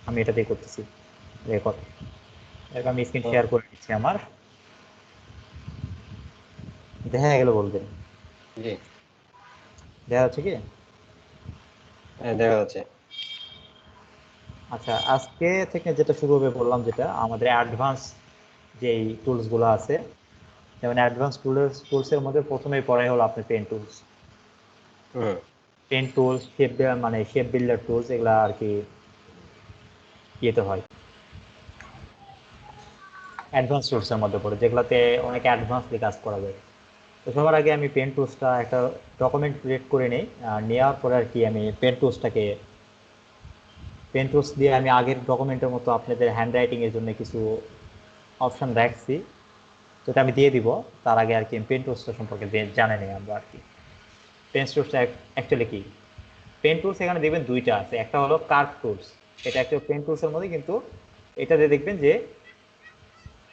আমি এটাতেই করতেছি রেকর্ড। এরকম আমি স্ক্রিন ও, শেয়ার করে দিচ্ছি আমার, দেখা গেল বলবেন। জি। দেখা যাচ্ছে কি? হ্যাঁ, দেখা যাচ্ছে। আচ্ছা, আজকে থেকে যেটা শুরু হবে বললাম, যেটা আমাদের অ্যাডভান্স যেই টুলস গুলো আছে, যেমন অ্যাডভান্স টুলসের মধ্যে প্রথমেই পড়াই হলো আপনার পেন টুলস। হুম। পেন টুলস, শেপ, মানে শেপ বিল্ডার টুলস, এগুলা আর কি ইয়েতে হয়, অ্যাডভান্স টুলসের মধ্যে পড়ে, যেগুলোতে অনেক অ্যাডভান্সলি কাজ করা যায়। তো সবার আগে আমি পেন টুলসটা একটা ডকুমেন্ট ক্রিয়েট করে নিই। নেওয়ার পরে আর কি আমি পেন টুলস দিয়ে আমি আগের ডকুমেন্টের মতো আপনাদের হ্যান্ড রাইটিং এর জন্য কিছু অপশন রাখছি, যেটা আমি দিয়ে দিব। তার আগে আর কি পেন টুলসটা সম্পর্কে জানে নিই আমরা আর কি। পেন টুলসটা অ্যাকচুয়ালি কি? পেন টুলস এখানে দেখবেন দুইটা আছে, একটা হলো কার্ভ টুলস। এটা একটা পেন টুলসের মধ্যে, কিন্তু এটাতে দেখবেন যে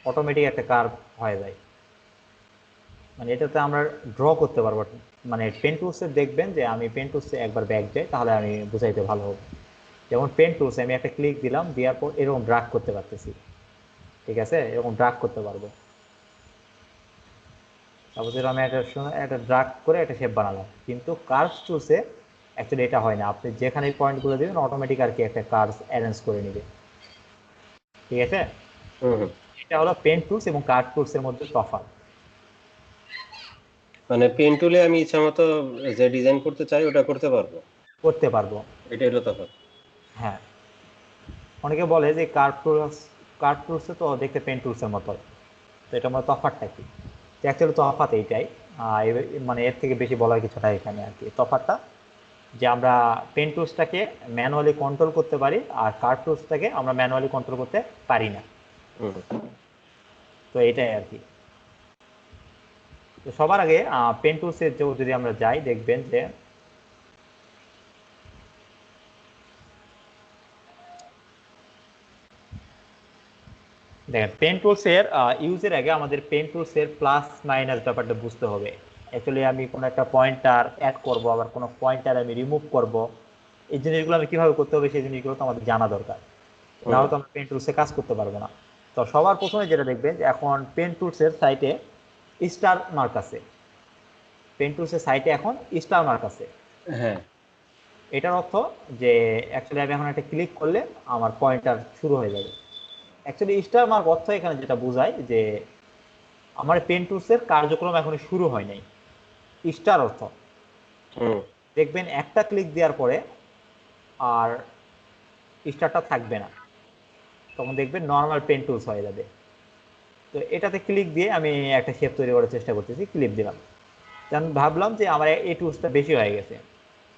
অটোমেটিক একটা কার্ভ হয়ে যায়, মানে এটাতে আমরা ড্র করতে পারবো। মানে পেন টুলসে দেখবেন যে আমি পেন টুলসে একবার ব্যাক যাই, তাহলে আমি বুঝাইতে ভালো হবে। যেমন পেন টুলসে আমি একটা ক্লিক দিলাম, দেওয়ার পর এরকম ড্রাগ করতে পারতেছি, ঠিক আছে, এরকম ড্রাগ করতে পারবো। তারপর যেটা আমি একটা ড্রাগ করে একটা শেপ বানালাম, কিন্তু কার্ভস টুলসে অ্যাকচুয়ালি এটা হয় না। আপনি যেখানে পয়েন্টগুলো দেবেন অটোমেটিক আর কি একটা কার্ভস অ্যারেঞ্জ করে নেবে, ঠিক আছে। হুম হুম। এটা হলো পেন টুলস এবং কার্ভ টুলসের মধ্যে তফাৎ। মানে পেন টুলে আমি ইচ্ছা মতো যে ডিজাইন করতে চাই ওটা করতে পারবো, করতে পারবো, এটা হলো তফাৎ। হ্যাঁ। অনেকে বলে যে কার্ভ টুলসে তো দেখতে পেন টুলসের মতো, তো এটা আমার তফাৎটা কি? অ্যাকচুয়ালি তফাৎ এইটাই। মানে এর থেকে বেশি বলার কিছু নাই এখানে আর কি। তফাৎটা যে আমরা পেন টুলসটাকে ম্যানুয়ালি কন্ট্রোল করতে পারি, আর কার্ভ টুলসটাকে আমরা ম্যানুয়ালি কন্ট্রোল করতে পারি না। হুম। তো এটাই আর কি। তো সবার আগে পেন টুলসের যদি আমরা যাই, দেখবেন যে দেখেন পেন টুলসের ইউজের আগে আমাদের পেন টুলসের প্লাস মাইনাস ব্যাপারটা বুঝতে হবে। অ্যাকচুয়ালি আমি কোনো একটা পয়েন্টার অ্যাড করব, আবার কোনো পয়েন্টার আমি রিমুভ করব, এই জিনিসগুলো আমি কিভাবে করতে হবে সেই জিনিসগুলো তো আমাদের জানা দরকার, না হুম। হলে তো আমরা পেন টুলসে কাজ করতে পারবো না। তো সবার প্রথমে যেটা দেখবেন যে এখন পেন টুলসের সাইটে স্টার মার্ক আছে, পেন টুলসের সাইটে এখন স্টার মার্ক আছে। হ্যাঁ। এটার অর্থ যে অ্যাকচুয়ালি আমি এখন একটা ক্লিক করলে আমার পয়েন্টার শুরু হয়ে যাবে। অ্যাকচুয়ালি স্টার মার্ক অর্থ এখানে যেটা বোঝায় যে আমার পেন টুলসের কার্যক্রম এখনো শুরু হয় নাই। স্টার অর্থ হুম দেখবেন একটা ক্লিক দেওয়ার পরে আর স্টারটা থাকবে না, তখন দেখবেন নর্মাল পেন টুলস হয়ে যাবে। তো এটাতে ক্লিক দিয়ে আমি একটা শেপ তৈরি করার চেষ্টা করতেছি, ক্লিক দিলাম। আমি ভাবলাম যে আমার এই টুলসটা বেশি হয়ে গেছে,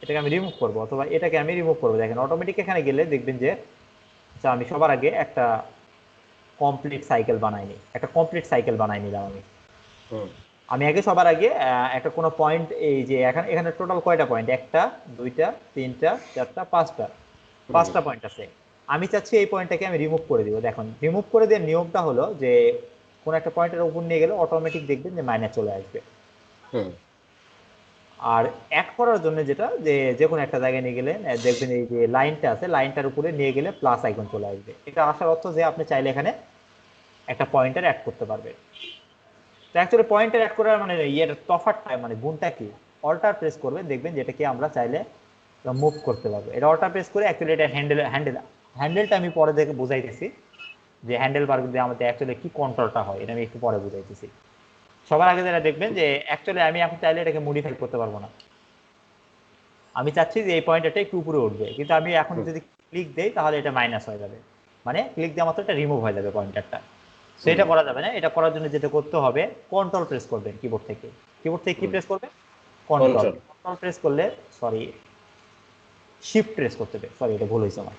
এটাকে আমি রিমুভ করবো, অথবা এটাকে আমি রিমুভ করবো। দেখেন অটোমেটিক এখানে গেলে দেখবেন যে আচ্ছা, আমি সবার আগে একটা কমপ্লিট সাইকেল বানাই নিলাম আমি। হুম আমি আগে সবার আগে একটা কোনো পয়েন্ট, এই যে এখানে এখানে টোটাল কয়টা পয়েন্ট, একটা, দুইটা, তিনটা, চারটা, পাঁচটা, হুম। পাঁচটা পয়েন্ট আছে। আমি চাচ্ছি এই পয়েন্টটাকে আমি রিমুভ করে দিব। দেখুন রিমুভ করে দেওয়ার নিয়মটা হলো যে কোনো একটা পয়েন্টের উপর নিয়ে গেলে অটোমেটিক দেখবেন যে মাইনাস চলে আসবে। হুম আর অ্যাড করার জন্য যেটা, যে যে কোনো একটা জায়গায় নিয়ে গেলেন দেখবেন এই যে লাইনটা আছে, লাইনটার উপরে নিয়ে গেলে প্লাস আইকন চলে আসবে। এটা আসার অর্থ যে আপনি চাইলে এখানে একটা পয়েন্টার অ্যাড করতে পারবেন। তো অ্যাকচুয়ালি পয়েন্টার অ্যাড করার মানে ইয়ের তফাৎটা, মানে গুণটা কি? অল্টার প্রেস করবেন, দেখবেন যেটাকে আমরা চাইলে মুভ করতে পারবো। এটা অল্টার প্রেস করে অ্যাকচুয়ালি এটা হ্যান্ডেলটা আমি পরে দেখে বুঝাইতেছি, যে হ্যান্ডেল বার দিয়ে আমাদের অ্যাকচুয়ালি কি কন্ট্রোলটা হয়, এটা আমি একটু পরে বুঝাইতেছি। সবার আগে যেটা দেখবেন যে অ্যাকচুয়ালি আমি এখন চাইলে এটাকে মডিফাই করতে পারবো না। আমি চাচ্ছি যে এই পয়েন্টারটা একটু উপরে উঠবে, কিন্তু আমি এখন হুম যদি ক্লিক দেই তাহলে এটা মাইনাস হয়ে যাবে, মানে ক্লিক দেওয়া মাত্র এটা রিমুভ হয়ে যাবে পয়েন্টারটা। হুম। সেটা করা যাবে না। এটা করার জন্য যেটা করতে হবে, কন্ট্রোল প্রেস করবেন কিবোর্ড থেকে কি হুম। প্রেস করবেন? কন্ট্রোল। কন্ট্রোল। কন্ট্রোল প্রেস করলে, সরি, শিফট প্রেস করতে হবে, সরি এটা ভুল হয়েছে আমার।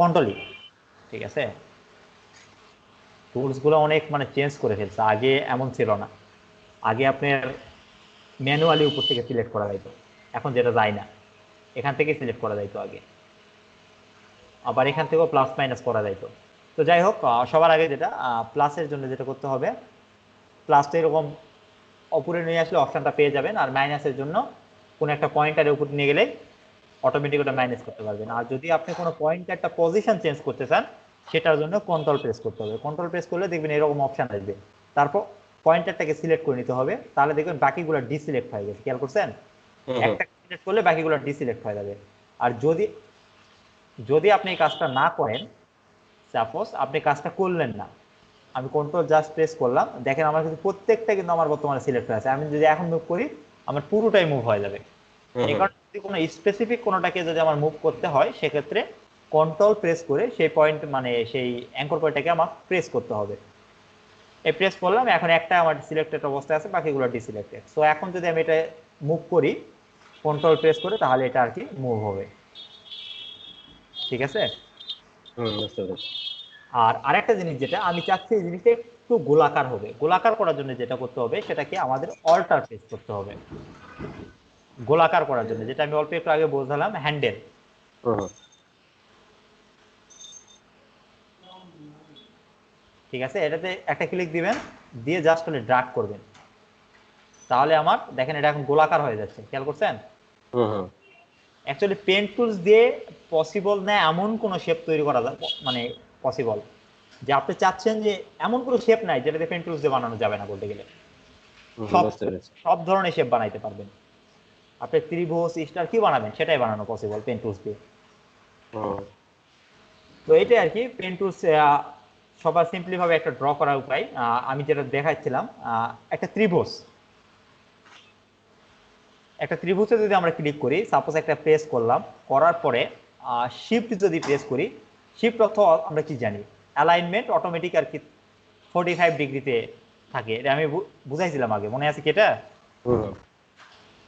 কন্ট্রোলই, ঠিক আছে। টুলস গুলো অনেক মানে চেঞ্জ করে ফেলছে, আগে এমন ছিল না। আগে আপনার ম্যানুয়ালি উপর থেকে সিলেক্ট করা যাইতো, এখন যেটা যায় না, এখান থেকে সিলেক্ট করা যাইতো আগে। আবার এখান থেকেও প্লাস মাইনাস করা যাইতো। তো যাই হোক, সবার আগে যেটা প্লাসের জন্য যেটা করতে হবে, প্লাস তো এরকম উপরে নিয়ে আসলে অপশনটা পেয়ে যাবেন, আর মাইনাসের জন্য কোনো একটা পয়েন্টারের উপর নিয়ে গেলে অটোমেটিক ওটা মাইনাস করতে পারবেন। আর যদি আপনি কোনো পয়েন্টারটা পজিশন চেঞ্জ করতে চান, সেটার জন্য কন্ট্রোল প্রেস করতে হবে। কন্ট্রোল প্রেস করলে দেখবেন এরকম অপশন আসবে, তারপর পয়েন্টারটাকে সিলেক্ট করে নিতে হবে, তাহলে দেখবেন বাকিগুলো ডিসিলেক্ট হয়ে গেছে। খেয়াল করছেন? হুম হুম একটা সিলেক্ট করলে বাকিগুলো ডিসিলেক্ট হয়ে যাবে। আর যদি যদি আপনি এই কাজটা না করেন, সাপোজ আপনি কাজটা করলেন না, আমি কন্ট্রোল জাস্ট প্রেস করলাম, দেখেন আমার কিন্তু প্রত্যেকটা কিন্তু আমার বর্তমানে সিলেক্ট হয়ে আছে। আমি যদি এখন মুভ করি, আমার পুরোটাই মুভ হয়ে যাবে। হুম এই হুম। কারণে যদি কোনো স্পেসিফিক কোনোটাকে যদি আমার মুভ করতে হয়, সেক্ষেত্রে কন্ট্রোল প্রেস করে সেই পয়েন্ট মানে সেই অ্যাঙ্কর পয়েন্টটাকে আমার প্রেস করতে হবে। এই প্রেস করলাম, এখন একটা আমার সিলেক্টেড অবস্থায় আছে, বাকিগুলো ডিসিলেক্টেড। সো এখন যদি আমি এটা মুভ করি কন্ট্রোল প্রেস করে, তাহলে এটা আর কি মুভ হবে। ঠিক আছে? হুম, বুঝতে পেরেছি। আর আরেকটা জিনিস যেটা আমি চাচ্ছি, এই জিনিসটা একটু গোলাকার হবে। গোলাকার করার জন্য যেটা করতে হবে, সেটাকে আমাদের অল্টার প্রেস করতে হবে। গোলাকার করার জন্য যেটা আমি অল্প একটু আগে বোঝালাম, হ্যান্ডেল। হুম হুম। ঠিক আছে, এটাতে একটা ক্লিক দিবেন, দিয়ে জাস্ট হলে ড্রাগ করবেন, তাহলে আমার দেখেন এটা এখন গোলাকার হয়ে যাচ্ছে। খেয়াল করছেন? হুম হুম। অ্যাকচুয়ালি পেন টুলস দিয়ে পসিবল না এমন কোনো শেপ তৈরি করা যায়, মানে পসিবল যে আপনি চাচ্ছেন যে এমন কোনো শেপ নাই যেটাতে পেন টুলস দিয়ে বানানো যাবে না বলতে গেলে। হুম, সব বুঝতে পেরেছি। সব ধরনের শেপ বানাইতে পারবেন আপনি। ত্রিভুজ, স্টার কি বানাবেন সেটাই বানানো পসিবল পেন টুলস দিয়ে। হুম তো এইটাই আর কি পেন টুলস সবার সিম্পলি ভাবে একটা ড্র করার উপায়। আমি যেটা দেখাচ্ছিলাম, একটা ত্রিভুজ, একটা ত্রিভুজে যদি আমরা ক্লিক করি, সাপোজ একটা প্রেস করলাম, করার পরে শিফট যদি প্রেস করি, শিফট অর্থ আমরা কি জানি, অ্যালাইনমেন্ট অটোমেটিক আর কি 45 ডিগ্রিতে থাকে। এটা আমি বুঝাইছিলাম আগে, মনে আছে কি এটা? হুম হুম।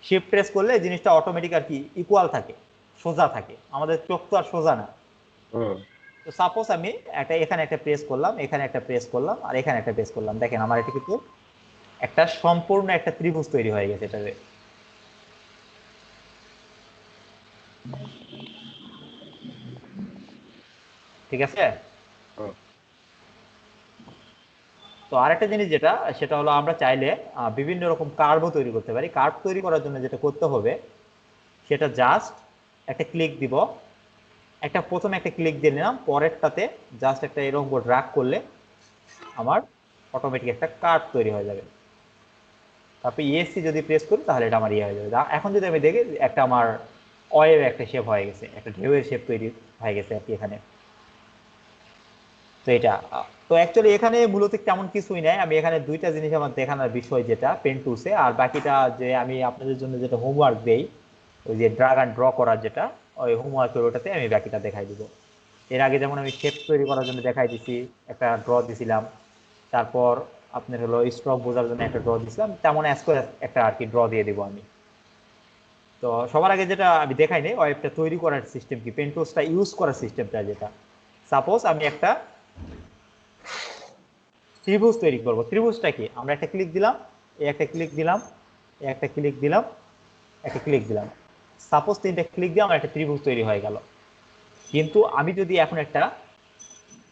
শিফট প্রেস করলে জিনিসটা অটোমেটিক আর কি ইকুয়াল থাকে, সোজা থাকে। আমাদের চোখ তো আর সোজা না। হুম তো সাপোজ আমি একটা এখানে একটা প্রেস করলাম, এখানে একটা প্রেস করলাম, আর এখানে একটা প্রেস করলাম, দেখেন আমার এটা কিন্তু একটা সম্পূর্ণ একটা ত্রিভুজ তৈরি হয়ে গেছে এটাতে। ঠিক আছে? হুম। তো আরেকটা জিনিস যেটা, সেটা হলো আমরা চাইলে বিভিন্ন রকম কার্ভও তৈরি করতে পারি। কার্ভ তৈরি করার জন্য যেটা করতে হবে, সেটা জাস্ট একটা ক্লিক দিব, প্রথমে একটা ক্লিক দিয়ে নিলাম, পরেরটাতে জাস্ট একটা এরকম ড্র্যাগ করলে আমার অটোমেটিক একটা কার্ভ তৈরি হয়ে যাবে। তারপর ইএসসি যদি প্রেস করি, তাহলে এটা আমার ইয়ে হয়ে যাবে। এখন যদি আমি দেখি একটা আমার ওয়েভ একটা শেপ হয়ে গেছে, একটা ঢেউয়ের শেপ তৈরি হয়ে গেছে আর কি এখানে। তো এটা তো অ্যাকচুয়ালি এখানে মূলত তেমন কিছুই নাই। আমি এখানে দুইটা জিনিস আমার দেখানোর বিষয়, যেটা পেন টুলসে, আর বাকিটা যে আমি আপনাদের জন্য যেটা হোমওয়ার্ক দেই, ওই যে ড্রাগ অ্যান্ড ড্র করার যেটা, ওই হোমওয়ার্কের ওটাতে আমি বাকিটা দেখাই দিব। এর আগে যেমন আমি শেপ তৈরি করার জন্য দেখাই দিছি, একটা ড্র দিছিলাম। তারপর আপনার হলো স্ট্রোক বোঝার জন্য একটা ড্র দিছিলাম, তেমন অ্যাজ করে একটা আর কি ড্র দিয়ে দিব আমি। তো সবার আগে যেটা আমি দেখাই নেই, ওয়েবটা তৈরি করার সিস্টেম কি, পেন টুলসটা ইউজ করার সিস্টেমটা যেটা, সাপোজ আমি একটা ত্রিভুজ তৈরি করব। ত্রিভুজটা কি, আমরা একটা ক্লিক দিলাম, এই একটা ক্লিক দিলাম, এই একটা ক্লিক দিলাম, একটা ক্লিক দিলাম, সাপোজ তিনটা ক্লিক দিয়ে আমার একটা ত্রিভুজ তৈরি হয়ে গেল। কিন্তু আমি যদি এখন একটা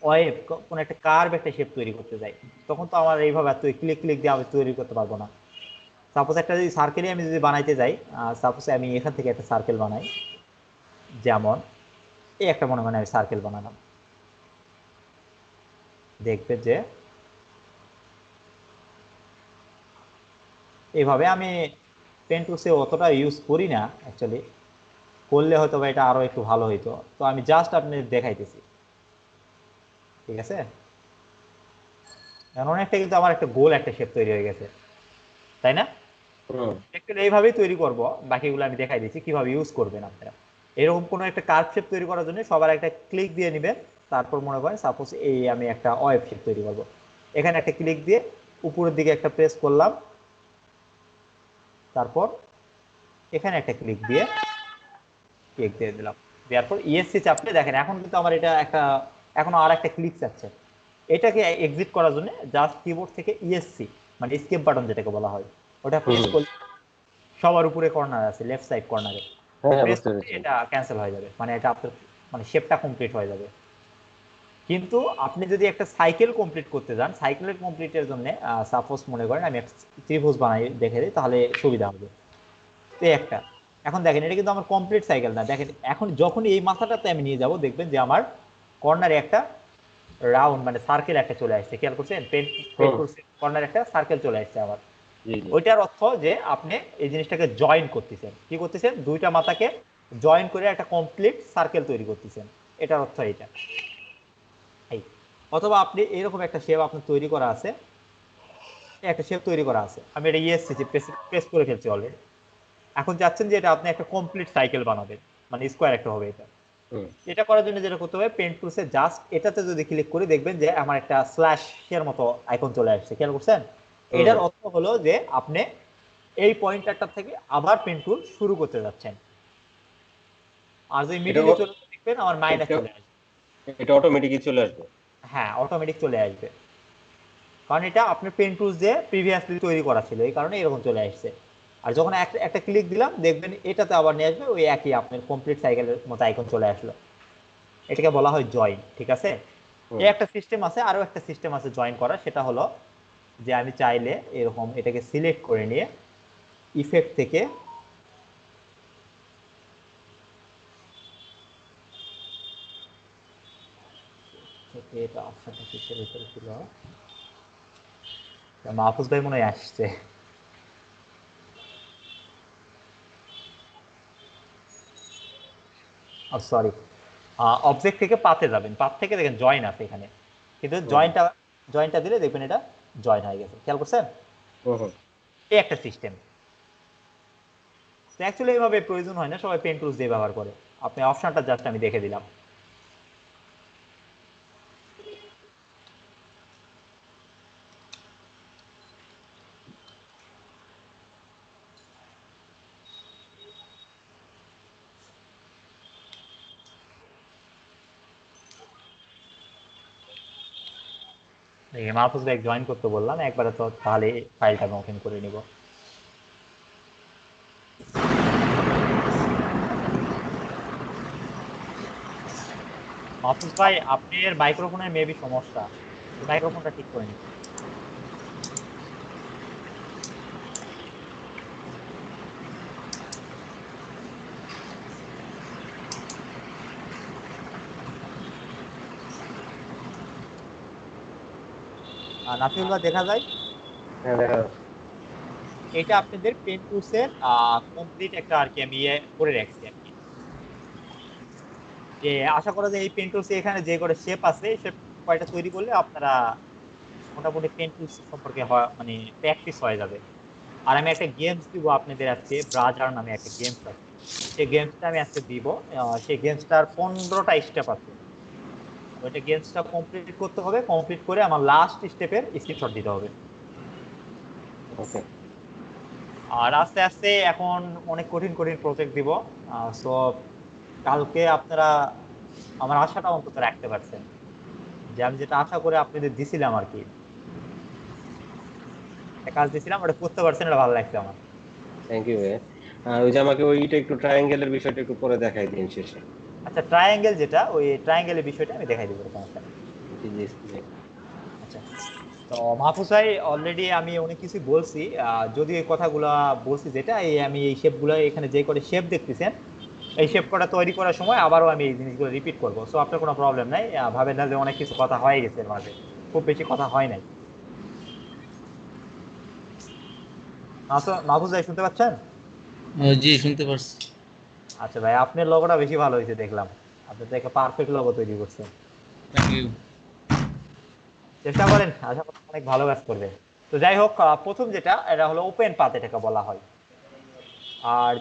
ওয়েভ, কোন একটা কার্ভ একটা শেপ তৈরি করতে যাই, তখন তো আমার এইভাবে ক্লিক ক্লিক দিয়ে আমি তৈরি করতে পারবো না। সাপোজ একটা যদি সার্কেলই আমি যদি বানাইতে যাই, সাপোজ আমি এখান থেকে একটা সার্কেল বানাই, যেমন এই একটা মনে মনে আমি সার্কেল বানালাম, দেখবে যে এইভাবে আমি পেন টুলসে অতটা ইউজ করি না অ্যাকচুয়ালি, করলে হয়তো বা এটা আরো একটু ভালো হইতো। তো আমি জাস্ট আপনাদের দেখাইতেছি। ঠিক আছে? এখন অনেকটা কিন্তু আমার একটা গোল একটা শেপ তৈরি হয়ে গেছে, তাই না? হুম অ্যাকচুয়ালি এইভাবেই তৈরি করব, বাকিগুলো আমি দেখাই দিচ্ছি কিভাবে ইউজ করবেন আপনারা। এরকম কোনো একটা কার্ভ শেপ তৈরি করার জন্য সবার একটা ক্লিক দিয়ে নেবেন। তারপর মনে করেন সাপোজ এই আমি একটা ওয়েভ শেপ তৈরি করব, এখানে একটা ক্লিক দিয়ে উপরের দিকে একটা প্রেস করলাম, তারপর এখানে একটা ক্লিক দিয়ে ক্লিক দিয়ে দিলাম, দেওয়ার পর ইএসসি চাপলে দেখেন এখন কিন্তু আমার এটা একটা, এখনো আর একটা ক্লিক চাচ্ছে। এটাকে এক্সিট করার জন্য জাস্ট কিবোর্ড থেকে ইএসসি, মানে এসকেপ বাটন যেটাকে বলা হয়, ওটা হুম। প্রেস করলে সবার উপরে কর্নার আছে, লেফট সাইড কর্নারে হ্যাঁ হ্যাঁ, প্রেস বুঝতে করলে পেরেছি। এটা ক্যান্সেল হয়ে যাবে, মানে এটা আপনার মানে শেপটা কমপ্লিট হয়ে যাবে। কিন্তু আপনি যদি একটা সাইকেল কমপ্লিট করতে যান, সাইকেলের কমপ্লিটের জন্য সাপোজ মনে করেন আমি একটা ত্রিভুজ বানাই দেখে দিই, তাহলে সুবিধা হবে। তো এই একটা, এখন দেখেন এটা কিন্তু আমার কমপ্লিট সাইকেল না। দেখেন এখন যখন এই মাথাটাতে আমি নিয়ে যাব, দেখবেন যে আমার কর্নারে একটা রাউন্ড মানে সার্কেল একটা চলে আসছে। খেয়াল করছেন, পেন হুম। টুলসের কর্নারে একটা সার্কেল চলে আসছে আবার। জি জি। ওইটার অর্থ যে আপনি এই জিনিসটাকে জয়েন করতেছেন। কি করতেছেন? দুইটা মাথাকে জয়েন করে একটা কমপ্লিট সার্কেল তৈরি করতেছেন। এটার অর্থ এটা। এই, অথবা আপনি এরকম একটা শেপ আপনার তৈরি করা আছে, একটা শেপ তৈরি করা আছে, আমি এটা ইএসসি প্রেস করে ফেলছি অলরেডি। এখন চাচ্ছেন যে এটা আপনি একটা কমপ্লিট সাইকেল বানাবেন, মানে স্কোয়ার একটা হবে এটা। হুম এটা করার জন্য যেটা করতে হবে, পেন্ট টুলসে জাস্ট এটাতে যদি ক্লিক করি, দেখবেন যে আমার একটা স্ল্যাশ এর মতো আইকন চলে আসছে। খেয়াল করছেন? হুম এটার হুম। অর্থ হলো যে আপনি এই পয়েন্টারটা থেকে আবার পেন টুল শুরু করতে যাচ্ছেন। আর যদি এটা মিডিলে চলে যায়, দেখবেন আমার মাইনাস এটা চলে আসবে। এটা অটোমেটিকই চলে আসবে। হ্যাঁ, অটোমেটিক চলে আসবে, কারণ এটা আপনার পেন টুলস দিয়ে প্রিভিয়াসলি তৈরি করা ছিল, এই কারণে এরকম চলে আসছে। আর যখন একটা একটা ক্লিক দিলাম, দেখবেন এটাতে আবার নিয়ে আসবে ওই একই আপনার কমপ্লিট সাইকেলের মতো আইকন চলে আসলো। এটাকে বলা হয় জয়েন। ঠিক আছে? হুম। এই একটা সিস্টেম আছে, আরো একটা সিস্টেম আছে জয়েন করা। সেটা হলো যে আমি চাইলে এরকম এটাকে সিলেক্ট করে নিয়ে ইফেক্ট থেকে এটা অপশনটা কিসের ভিতরে ছিল, মাহফুজ ভাই মনে হয় আসছে। সরি, অবজেক্ট থেকে পাতে যাবেন, পাত থেকে দেখেন জয়েন আছে এখানে, কিন্তু হুম হুম। জয়েনটা দিলে দেখবেন এটা জয়েন হয়ে গেছে। খেয়াল করছেন? হুম হুম। এই একটা সিস্টেম। তো অ্যাকচুয়ালি এইভাবে প্রয়োজন হয় না, সবাই পেন টুলস দিয়ে ব্যবহার করে। আপনি অপশনটা জাস্ট আমি দেখে দিলাম। এই মাহফুজ ভাই জয়েন করতে বললাম একবারে, তো তাহলে ফাইলটা আমি ওপেন করে নিব। মাহফুজ ভাই, আপনার মাইক্রোফোনের মেবি সমস্যা, মাইক্রোফোনটা ঠিক করে নিন। নাফিউল ভাই দেখা যায়? হ্যাঁ দেখা যাচ্ছে। এটা আপনাদের পেন টুলসের কমপ্লিট একটা আর কি আমি ইয়ে করে রাখছি আর কি। যে আশা করা যায় এই পেন টুলস এখানে যে করে শেপ আছে, শেপ কয়টা তৈরি করলে আপনারা মোটামুটি পেন টুলস সম্পর্কে মানে প্র্যাকটিস হয়ে যাবে। আর আমি একটা গেমস দিব আপনাদের আজকে, ব্রাজার নামে একটা গেমস আছে। সেই গেমসটা আমি আজকে দিব। সেই গেমসটার 15টা স্টেপ আছে। ওইটা গেমসটা কমপ্লিট করতে হবে, কমপ্লিট করে আমার লাস্ট স্টেপের স্ক্রিনশট দিতে হবে। ওকে। আর আস্তে আস্তে এখন অনেক কঠিন কঠিন প্রজেক্ট দিব। সো কালকে আপনারা আমার আশাটা অন্তত রাখতে পারছেন, যে আমি যেটা আশা করে আপনাদের দিছিলাম আর কি, একটা কাজ দিছিলাম ওটা করতে পারছেন, এটা ভালো লাগছে আমার। থ্যাংক ইউ ভাই। আর ওই যে আমাকে ওইটা একটু ট্রায়াঙ্গেলের বিষয়টা একটু পরে দেখাই দিন শেষে। আচ্ছা, ট্রায়াঙ্গেল যেটা, ওই ট্রায়াঙ্গেলের বিষয়টা আমি দেখাই দিব, সমস্যা নেই। জি জি জি। আচ্ছা, তো মাহফুজ ভাই অলরেডি আমি অনেক কিছু বলছি। যদি এই কথাগুলা বলছি, যেটা এই আমি এই শেপগুলো এখানে যে করে শেপ দেখতেছেন, এই শেপ কটা তৈরি করার সময় আবারও আমি এই জিনিসগুলো রিপিট করবো। সো আপনার কোনো প্রবলেম নাই, ভাবেন না যে অনেক কিছু কথা হয়ে গেছে এর মাঝে। খুব বেশি কথা হয় নাই। মাহফুজ ভাই শুনতে পাচ্ছেন? জি শুনতে পারছি। আচ্ছা ভাই, আপনার লোগোটা বেশি ভালো হয়েছে দেখলাম। আপনি তো একটা পারফেক্ট লোগো তৈরি করছেন। Thank you. চেষ্টা করেন, আশা করি অনেক ভালো কাজ করবে। তো যাই হোক, প্রথম যেটা এটা হলো ওপেন পাথ, এটাকে বলা হয়। আর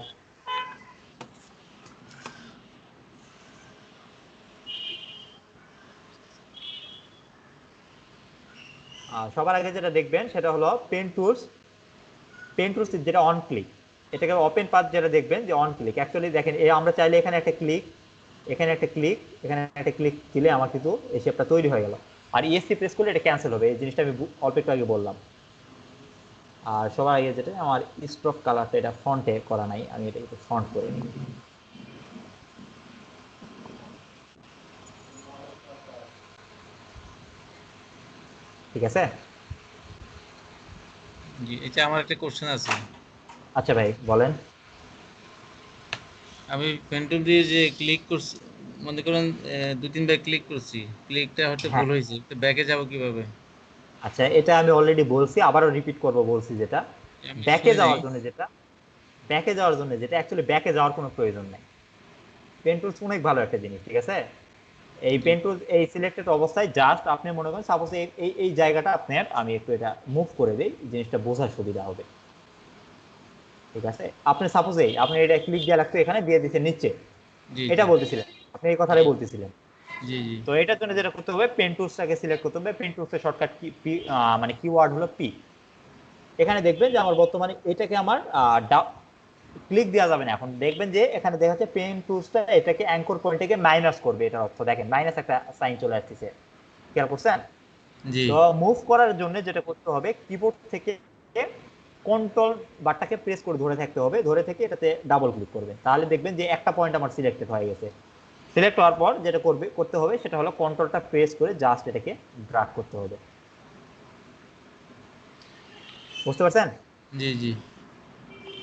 সবার আগে যেটা দেখবেন সেটা হলো পেন টুলস যেটা অন ক্লিক, এটাকে ওপেন পাথ যেটা দেখবেন যে অন ক্লিক। অ্যাকচুয়ালি দেখেন, আমরা চাইলে এখানে একটা ক্লিক, এখানে একটা ক্লিক, এখানে একটা ক্লিক দিলে আমার কিন্তু এই শেপটা তৈরি হয়ে গেল। আর ইএসসি প্রেস করলে এটা ক্যান্সেল হবে, এই জিনিসটা আমি অল্প একটু আগে বললাম। আর সবার আগে যেটা, আমার স্ট্রোক কালারটা এটা ফন্টে করা নাই, আমি এটা একটু ফন্ট করে নিই। ঠিক আছে? জি, এটা আমার একটা কোশ্চেন আছে। আচ্ছা ভাই বলেন। আমি পেন টুল দিয়ে যে ক্লিক করছি, মনে করেন ২-৩ বার ক্লিক করছি, ক্লিকটা হয়তো হ্যাঁ, ভুল হয়েছে, তো ব্যাকে যাব কিভাবে? আচ্ছা এটা আমি অলরেডি বলছি, আবারও রিপিট করব, বলছি যেটা আমি ব্যাকে শুনি নাই। যাওয়ার জন্য, যেটা অ্যাকচুয়ালি ব্যাকে যাওয়ার কোনো প্রয়োজন নেই। পেন টুলস অনেক ভালো একটা জিনিস, ঠিক আছে? এই জি, পেন টুলস এই সিলেক্টেড অবস্থায় জাস্ট আপনি মনে করেন সাপোজ এই এই এই জায়গাটা আপনার, আমি একটু এটা মুভ করে দেই, জিনিসটা বোঝার সুবিধা হবে। ঠিক আছে, আপনি সাপোজ আপনি এটা ক্লিক দিয়ে রাখতে এখানে দিয়ে দিচ্ছেন নিচে, জি, এটা জি, বলতেছিলেন, আপনি এই জি, কথাটাই বলতেছিলেন। জি, জি, তো এটার জন্য যেটা করতে হবে, পেন টুলসটাকে সিলেক্ট করতে হবে। পেন টুলসের শর্টকাট কি, পি, মানে কিওয়ার্ড হলো পি। এখানে দেখবেন যে আমার বর্তমানে এটাকে আমার ক্লিক দেওয়া যাবে না। এখন দেখবেন যে এখানে দেখা যাচ্ছে পেন টুলসটা এটাকে অ্যাঙ্কর পয়েন্টটাকে মাইনাস করবে, এটার অর্থ দেখেন মাইনাস একটা সাইন চলে আসছে, খেয়াল করছেন? জি, তো মুভ করার জন্য যেটা করতে হবে, কিবোর্ড থেকে কন্ট্রোল বারটাকে প্রেস করে ধরে থাকতে হবে, ধরে থেকে এটাতে ডাবল ক্লিক করবেন, তাহলে দেখবেন যে একটা পয়েন্ট আমার সিলেক্টেড হয়ে গেছে। সিলেক্ট হওয়ার পর যেটা করতে হবে সেটা হলো কন্ট্রোলটা প্রেস করে জাস্ট এটাকে ড্র্যাগ করতে হবে। বুঝতে পারছেন? জি, জি,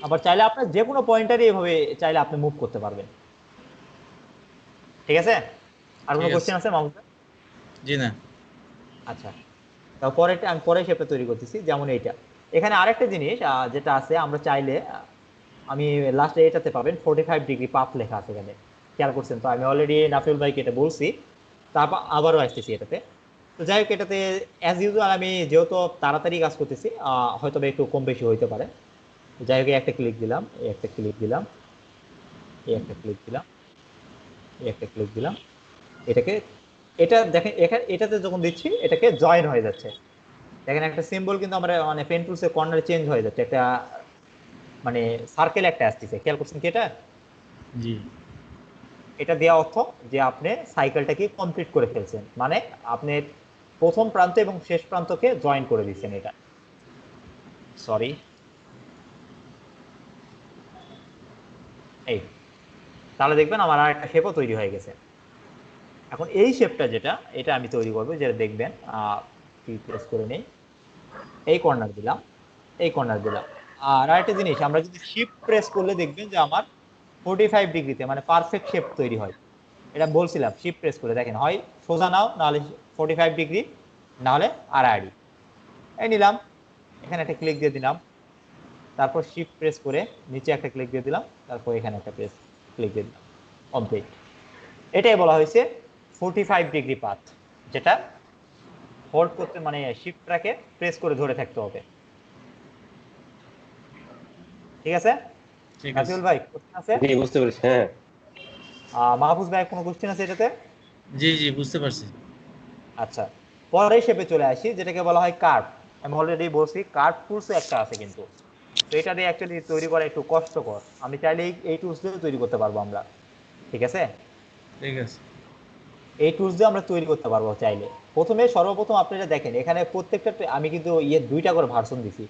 আবার চাইলে আপনার যে কোনো পয়েন্টারই এভাবে চাইলে আপনি মুভ করতে পারবেন। ঠিক আছে? আর ঠিক কোনো আছে। কোশ্চেন আছে মাহমুদ ভাই? জি না। আচ্ছা, তারপরে আমি পরে শেপে তৈরি করতেছি, যেমন এইটা। এখানে আরেকটা জিনিস যেটা আছে, আমরা চাইলে আমি লাস্টে এটাতে পাবেন 45 ডিগ্রি পাথ লেখা আছে এখানে, খেয়াল করছেন তো? আমি অলরেডি নাফিউল ভাইকে এটা বলছি, তারপর আবারও আসতেছি এটাতে। তো যাই হোক, এটাতে অ্যাজ ইউজুয়াল আমি যেহেতু তাড়াতাড়ি কাজ করতেছি, হয়তো বা একটু কম বেশি হইতে পারে। তো যাই হোক, এই একটা ক্লিক দিলাম, এই একটা ক্লিক দিলাম, এই একটা ক্লিক দিলাম, এই একটা ক্লিক দিলাম, এটাকে, এটা দেখেন এখানে এটাতে যখন দিচ্ছি এটাকে জয়েন হয়ে যাচ্ছে। দেখেন একটা সিম্বল কিন্তু আমরা মানে পেন টুলসের কর্নারে চেঞ্জ হয়ে যাচ্ছে, একটা মানে সার্কেল একটা আসতেছে, খেয়াল করছেন কি এটা? জি, এটা দেওয়া অর্থ যে আপনি সাইকেলটাকে কমপ্লিট করে ফেলছেন, মানে আপনি প্রথম প্রান্ত এবং শেষ প্রান্তকে জয়েন করে দিচ্ছেন। এটা সরি, এই, তাহলে দেখবেন আমার আর একটা শেপও তৈরি হয়ে গেছে। এখন এই শেপটা যেটা, এটা আমি তৈরি করবো, যেটা দেখবেন প্রেস করে নেই, এই কর্নার দিলাম, এই কর্নার দিলাম। আর আরেকটা জিনিস, আমরা যদি শিফট প্রেস করলে দেখবেন যে আমার 45 ডিগ্রিতে মানে পারফেক্ট শেপ তৈরি হয়। এটা বলছিলাম, শিফট প্রেস করে দেখেন, হয় সোজা নাও, নাহলে 45 ডিগ্রি, নাহলে আড়াআড়ি। এই নিলাম, এখানে একটা ক্লিক দিয়ে দিলাম, তারপর শিফট প্রেস করে নিচে একটা ক্লিক দিয়ে দিলাম, তারপর এখানে একটা ক্লিক দিয়ে দিলাম, কমপ্লিট। এটাই বলা হয়েছে 45 ডিগ্রি পাথ, যেটা হোল্ড করতে মানে শিফটটাকে প্রেস করে ধরে থাকতে হবে। ঠিক আছে? ঠিক আছে। নাফিউল ভাই কোশ্চেন আছে? জি, বুঝতে পেরেছি। হ্যাঁ, মাহফুজ ভাই কোনো কোশ্চেন আছে এটাতে? জি, জি, বুঝতে পারছি। আচ্ছা, পরের শেপে চলে আসি, যেটাকে বলা হয় কার্ভ। আমি অলরেডি বলছি কার্ভ টুলস একটা আছে কিন্তু, তো এটা দিয়ে অ্যাকচুয়ালি তৈরি করা একটু কষ্টকর। আমি চাইলে এই টুলস দিয়ে তৈরি করতে পারবো আমরা। ঠিক আছে, ঠিক আছে। এই টুলস দিয়ে আমরা তৈরি করতে পারবো চাইলে। প্রথমে সর্বপ্রথম আপনারা দেখেন এখানে প্রত্যেকটা আমি কিন্তু দুইটা করে ভার্সন দিছি।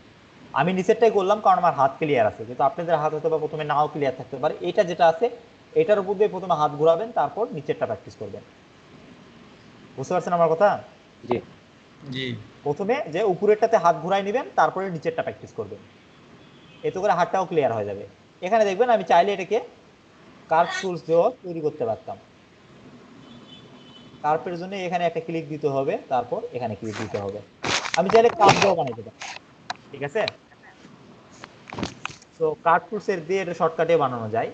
আমি নিচেরটাই করলাম কারণ আমার হাত ক্লিয়ার আছে, কিন্তু আপনাদের হাত হয়তো বা প্রথমে নাও ক্লিয়ার থাকতে পারে। এটা যেটা আছে এটার উপর দিয়ে প্রথমে হাত ঘোরাবেন, তারপর নিচেরটা প্র্যাকটিস করবেন। বুঝতে পারছেন আমার কথা? জি, জি, প্রথমে যে উপরেরটাতে হাত ঘুরাই নেবেন, তারপরে নিচেরটা প্র্যাকটিস করবেন, এতে করে হাতটাও ক্লিয়ার হয়ে যাবে। এখানে দেখবেন আমি চাইলে এটাকে কার্ভ টুলস দিয়েও তৈরি করতে পারতাম। কার্ভের জন্য এখানে একটা ক্লিক দিতে হবে, তারপর এখানে ক্লিক দিতে হবে। আমি চাইলে কার্ভ দিয়েও বানাইতে পারি। ঠিক আছে, সো কার্ভ টুলস এর দিয়ে এটা শর্টকাটে বানানো যায়।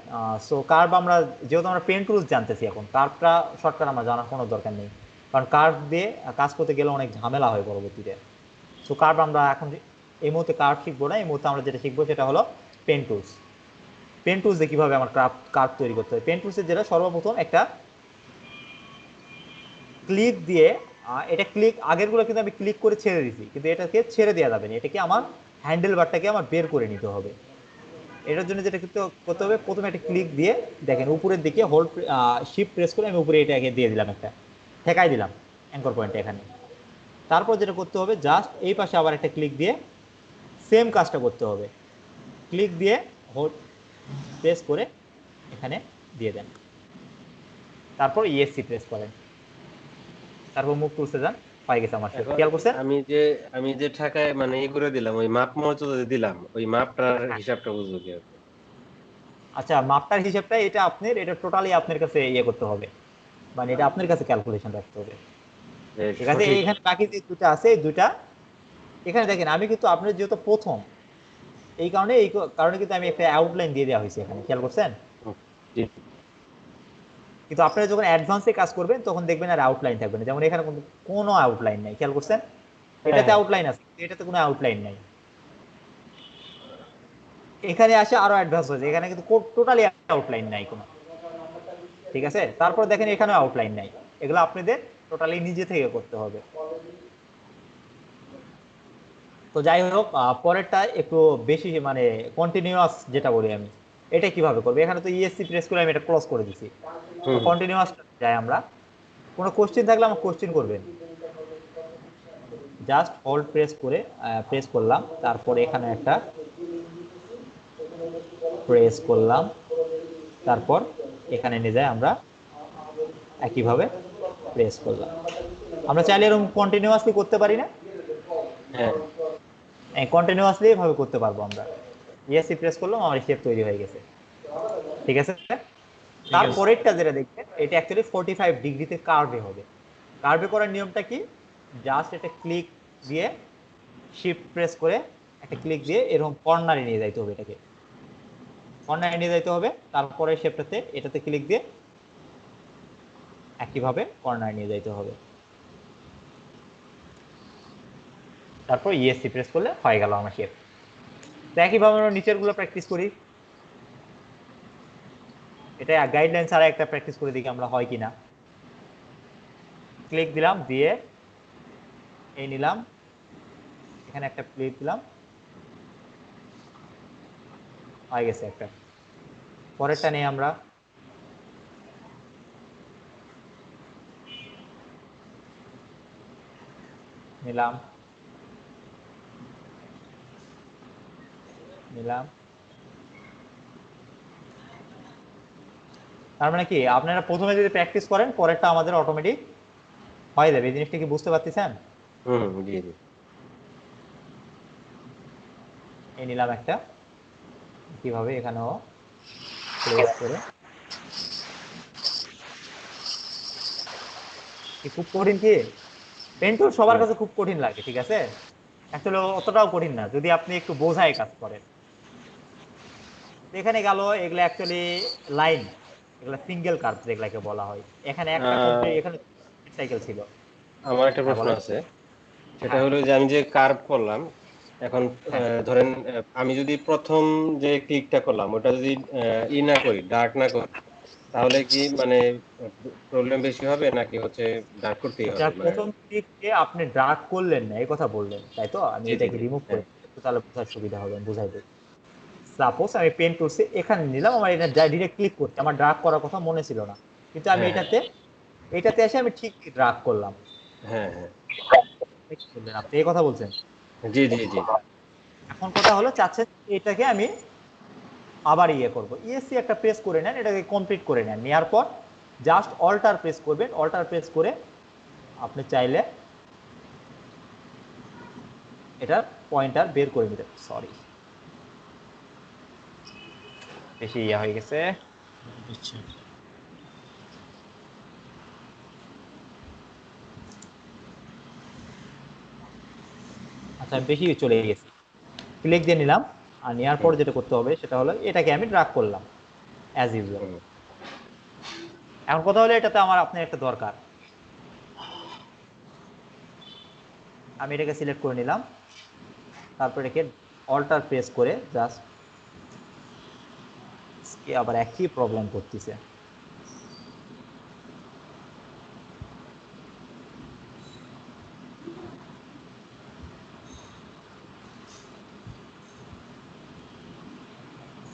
সো কার্ভ আমরা যেহেতু আমরা পেন টুলস জানতেছি, এখন কার্ভটা শর্টকাট আমার জানার কোনো দরকার নেই, কারণ কার্ভ দিয়ে কাজ করতে গেলে অনেক ঝামেলা হয় পরবর্তীতে। সো কার্ভ আমরা এখন এই মুহূর্তে কার্ভ শিখবো না, এই মুহূর্তে আমরা যেটা শিখবো সেটা হলো পেন টুলস। পেন টুলস দিয়ে কিভাবে আমার কার্ভ তৈরি করতে হয়। পেন টুলসের যেটা সর্বপ্রথম একটা ক্লিক দিয়ে, এটা ক্লিক আগেরগুলো কিন্তু আমি ক্লিক করে ছেড়ে দিছি, কিন্তু এটাকে ছেড়ে দেওয়া যাবে না, এটাকে আমার হ্যান্ডেল বারটাকে আমার বের করে নিতে হবে। এটার জন্য যেটা করতে হবে, প্রথমে একটা ক্লিক দিয়ে দেখেন উপরের দিকে হোল্ড শিফট প্রেস করে আমি উপরে এটাকে দিয়ে দিলাম, একটা ঠেকাই দিলাম অ্যাঙ্কর পয়েন্ট এখানে। তারপর যেটা করতে হবে, জাস্ট এই পাশে আবার একটা ক্লিক দিয়ে সেম কাজটা করতে হবে, ক্লিক দিয়ে হোল্ড প্রেস করে এখানে দিয়ে দেন, তারপর ইএসসি প্রেস করেন, তারপর মুভ টুলসে যান, হয়ে গেছে আমার শেপ, এখন খেয়াল করছেন? আমি যে ঠাকায় মানে ই করে দিলাম, ওই মাপ মতো যে দিলাম, ওই মাপটার হ্যাঁ। হিসাবটা বুঝবো কি হবে? আচ্ছা, মাপটার হিসাবটা এটা আপনার, এটা টোটালি আপনার কাছে ইয়ে করতে হবে, মানে এটা আপনার কাছে ক্যালকুলেশন রাখতে হবে। যে ঠিক আছে, সঠিক। এইখানে বাকি যে দুটা আছে এই দুটা, এখানে দেখেন আমি কিন্তু আপনার যেহেতু প্রথম, এই কারণে কিন্তু আমি একটা আউটলাইন দিয়ে দেওয়া হয়েছে এখানে, খেয়াল করছেন? হুম, জি। কিন্তু আপনারা যখন অ্যাডভান্সে কাজ করবেন তখন দেখবেন আর আউটলাইন থাকবে না, যেমন এখানে কিন্তু কোনো আউটলাইন নাই, খেয়াল করছেন? হ্যাঁ এটাতে হ্যাঁ। আউটলাইন আছে, এটাতে কোনো আউটলাইন নাই। এখানে আসে আরো অ্যাডভান্স হয়েছে, এখানে কিন্তু টোটালি আউটলাইন নাই কোনো। ঠিক আছে, তারপর দেখেন এখানেও আউটলাইন নাই। এগুলো আপনাদের টোটালি নিজে থেকে করতে হবে। তো যাই হোক, পরেরটা একটু বেশি মানে কন্টিনিউয়াস যেটা বলি আমি, এটা কিভাবে করবে? এখানে তো ইএসসি প্রেস করে আমি এটা ক্লোজ করে দিছি। তো হুম। কন্টিনিউয়াস যাই আমরা, কোনো কোশ্চেন থাকলে আমার কোশ্চেন করবেন, জাস্ট হোল্ড প্রেস করে প্রেস করলাম, তারপরে এখানে একটা প্রেস করলাম, তারপর এখানে নিয়ে যায় আমরা একইভাবে প্রেস করলাম। আমরা চাইলে এরকম কন্টিনিউয়াসলি করতে পারি না? হ্যাঁ। কন্টিনিউয়াসলি এভাবে করতে পারবো আমরা। ইএসসি প্রেস করলাম, আমার শেপ তৈরি হয়ে গেছে। ঠিক আছে, ঠিক আছে। তারপরেরটা যেটা দেখবেন এটা অ্যাকচুয়ালি 45 ডিগ্রিতে কার্ভে হবে। কার্ভে করার নিয়মটা কি? জাস্ট একটা ক্লিক দিয়ে, শিফট প্রেস করে একটা ক্লিক দিয়ে এরকম কর্নারে নিয়ে যাইতে হবে, এটাকে কর্নারে নিয়ে যাইতে হবে। তারপরে শেপটাতে এটাতে ক্লিক দিয়ে একইভাবে কর্নারে নিয়ে যাইতে হবে। তারপর ইএসসি প্রেস করলে হয়ে গেল আমার শেপ। তো একইভাবে আমরা নিচের গুলো প্র্যাকটিস করি। এটা গাইডলাইন ছাড়া একটা প্র্যাকটিস করে দেখি আমরা হয় কিনা। ক্লিক দিলাম, দিয়ে এই নিলাম, এখানে একটা ক্লিক দিলাম, হয়ে গেছে একটা। পরেরটা নেই আমরা, নিলাম, নিলাম। তার মানে কি, আপনারা প্রথমে যদি প্র্যাকটিস করেন পরেরটা আমাদের অটোমেটিক হয়ে যাবে। এই জিনিসটা কি বুঝতে পারতেছেন? হুম, জি জি। এই নিলাম একটা, কিভাবে এখানেও প্রেস করে। কি খুব কঠিন কি? পেন টুল সবার না। কাছে খুব কঠিন লাগে, ঠিক আছে? অ্যাকচুয়ালি অতটাও কঠিন না যদি আপনি একটু বোঝায় কাজ করেন। এখানে গেল, এগুলো অ্যাকচুয়ালি লাইন, এগুলো সিঙ্গেল কার্ভ যেগুলাকে বলা হয়। এখানে একটা কমপ্লিট, আহ, এখানে সাইকেল ছিল। আমার একটা হ্যাঁ প্রশ্ন বলেন। আছে। সেটা হ্যাঁ হলো যে আমি যে কার্ভ করলাম, এখন হ্যাঁ। ধরেন আমি যদি প্রথম যে ক্লিকটা করলাম ওটা যদি ই না করি, ডার্ক না করি, তাহলে কি মানে প্রবলেম বেশি হবে, নাকি হচ্ছে ডার্ক করতেই আচ্ছা, হবে মানে? প্রথম ক্লিকে আপনি ড্রাগ করলেন না, এই কথা বললেন তাই তো? আমি জি জি এটাকে জি। রিমুভ করে হ্যাঁ দিই, একটু তাহলে বোঝার সুবিধা হবে, আমি বুঝাই দিই। সাপোজ আমি পেন টুলসে এখানে নিলাম, আমার এটা ডিরেক্ট ক্লিক করতে আমার ড্রাগ করার কথা মনে ছিল না, কিন্তু আমি হ্যাঁ। হ্যাঁ এটাতে এসে আমি ঠিক ড্রাগ করলাম। হ্যাঁ। হ্যাঁ। কি বললেন আপনি, এই কথা বলছেন? জি জি জি। এখন কথা হলো, চাচ্ছেন এটাকে আমি আবার ইয়ে করব, ইএসসি একটা প্রেস করে নেন, এটাকে কমপ্লিট করে নেন, নেওয়ার পর জাস্ট অল্টার প্রেস করবেন। অল্টার প্রেস করে আপনি চাইলে এটার পয়েন্টার বের করে নিতে, সরি বেশি ইয়ে হয়ে গেছে। আচ্ছা। আচ্ছা, আমি বেশি চলে গেছি। ক্লিক দিয়ে নিলাম, আর নেওয়ার পর হুম যেটা করতে হবে সেটা হলো এটাকে আমি ড্রাগ করলাম অ্যাজ ইউজুয়াল। হুম। এখন কথা হলো এটাতে আমার আপনার একটা দরকার, আমি এটাকে সিলেক্ট করে নিলাম, তারপর এটাকে অল্টার প্রেস করে জাস্ট, আবার একই প্রবলেম করতেছে।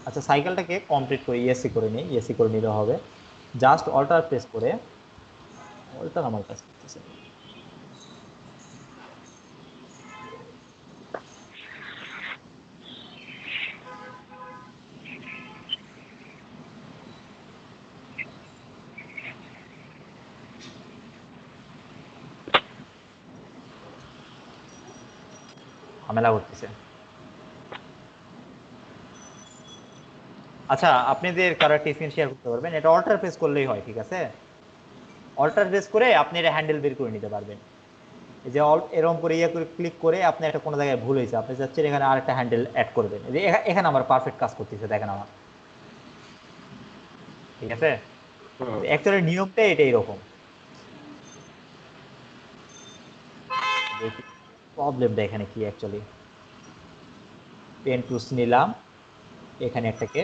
আচ্ছা, সাইকেলটাকে কমপ্লিট করে ইএসসি করে নিই, ইএসসি করে নিলে হবে। জাস্ট অল্টার প্রেস করে, অল্টার আমার কাছে করতেছে না। ঝামেলা করতেছে। আচ্ছা, আপনাদের কারো একটা স্ক্রিন শেয়ার করতে পারবেন? এটা অল্টার প্রেস করলেই হয়, ঠিক আছে? অল্টার প্রেস করে আপনি এটা হ্যান্ডেল বের করে নিতে পারবেন। এই যে এরকম করে ইয়ে করে ক্লিক করে আপনি একটা কোনো জায়গায় ভুল হয়েছে, আপনি চাচ্ছেন এখানে আরেকটা হ্যান্ডেল অ্যাড করবেন। এই যে এখানে আমার পারফেক্ট কাজ করতেছে, দেখেন আমার, ঠিক আছে? অ্যাকচুয়ালি নিয়মটা এটাই এরকম। প্রবলেমটা এখানে কি অ্যাকচুয়ালি? পেন টুলস নিলাম, এখানে একটাকে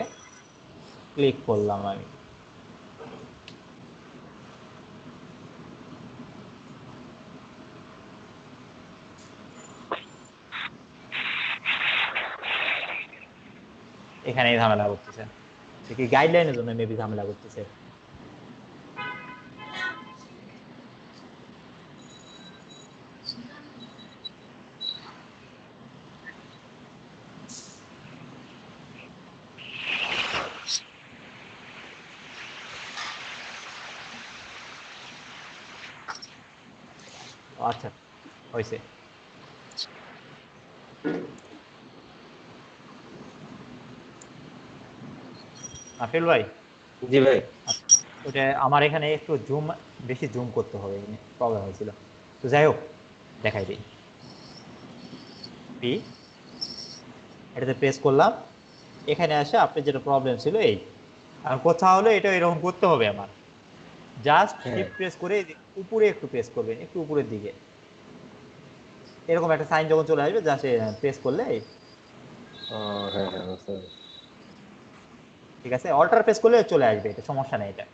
ক্লিক করলাম আমি, এখানে ঝামেলা করতেছে। কি গাইডলাইনের জন্য মেবি ঝামেলা করতেছে। আচ্ছা, হয়েছে। আফিল ভাই, জি ভাই। ওটা আমার এখানে একটু জুম, বেশি জুম করতে হবে, প্রবলেম হয়েছিল। তো যাই হোক, দেখাই দিই। পি, এটাতে প্রেস করলাম, এখানে আসে আপনার যেটা প্রবলেম ছিল এই, আর কথা হলো এটা এরকম করতে হবে আমার। জাস্ট হ্যাঁ শিফট প্রেস করে উপরে একটু প্রেস করবেন, একটু উপরের দিকে, এরকম একটা সাইন যখন চলে আসবে জাস্ট প্রেস করলে, হ্যাঁ হ্যাঁ বুঝতে পেরেছি। ঠিক আছে? অল্টার প্রেস করলে চলে আসবে, এটা সমস্যা নেই। এটা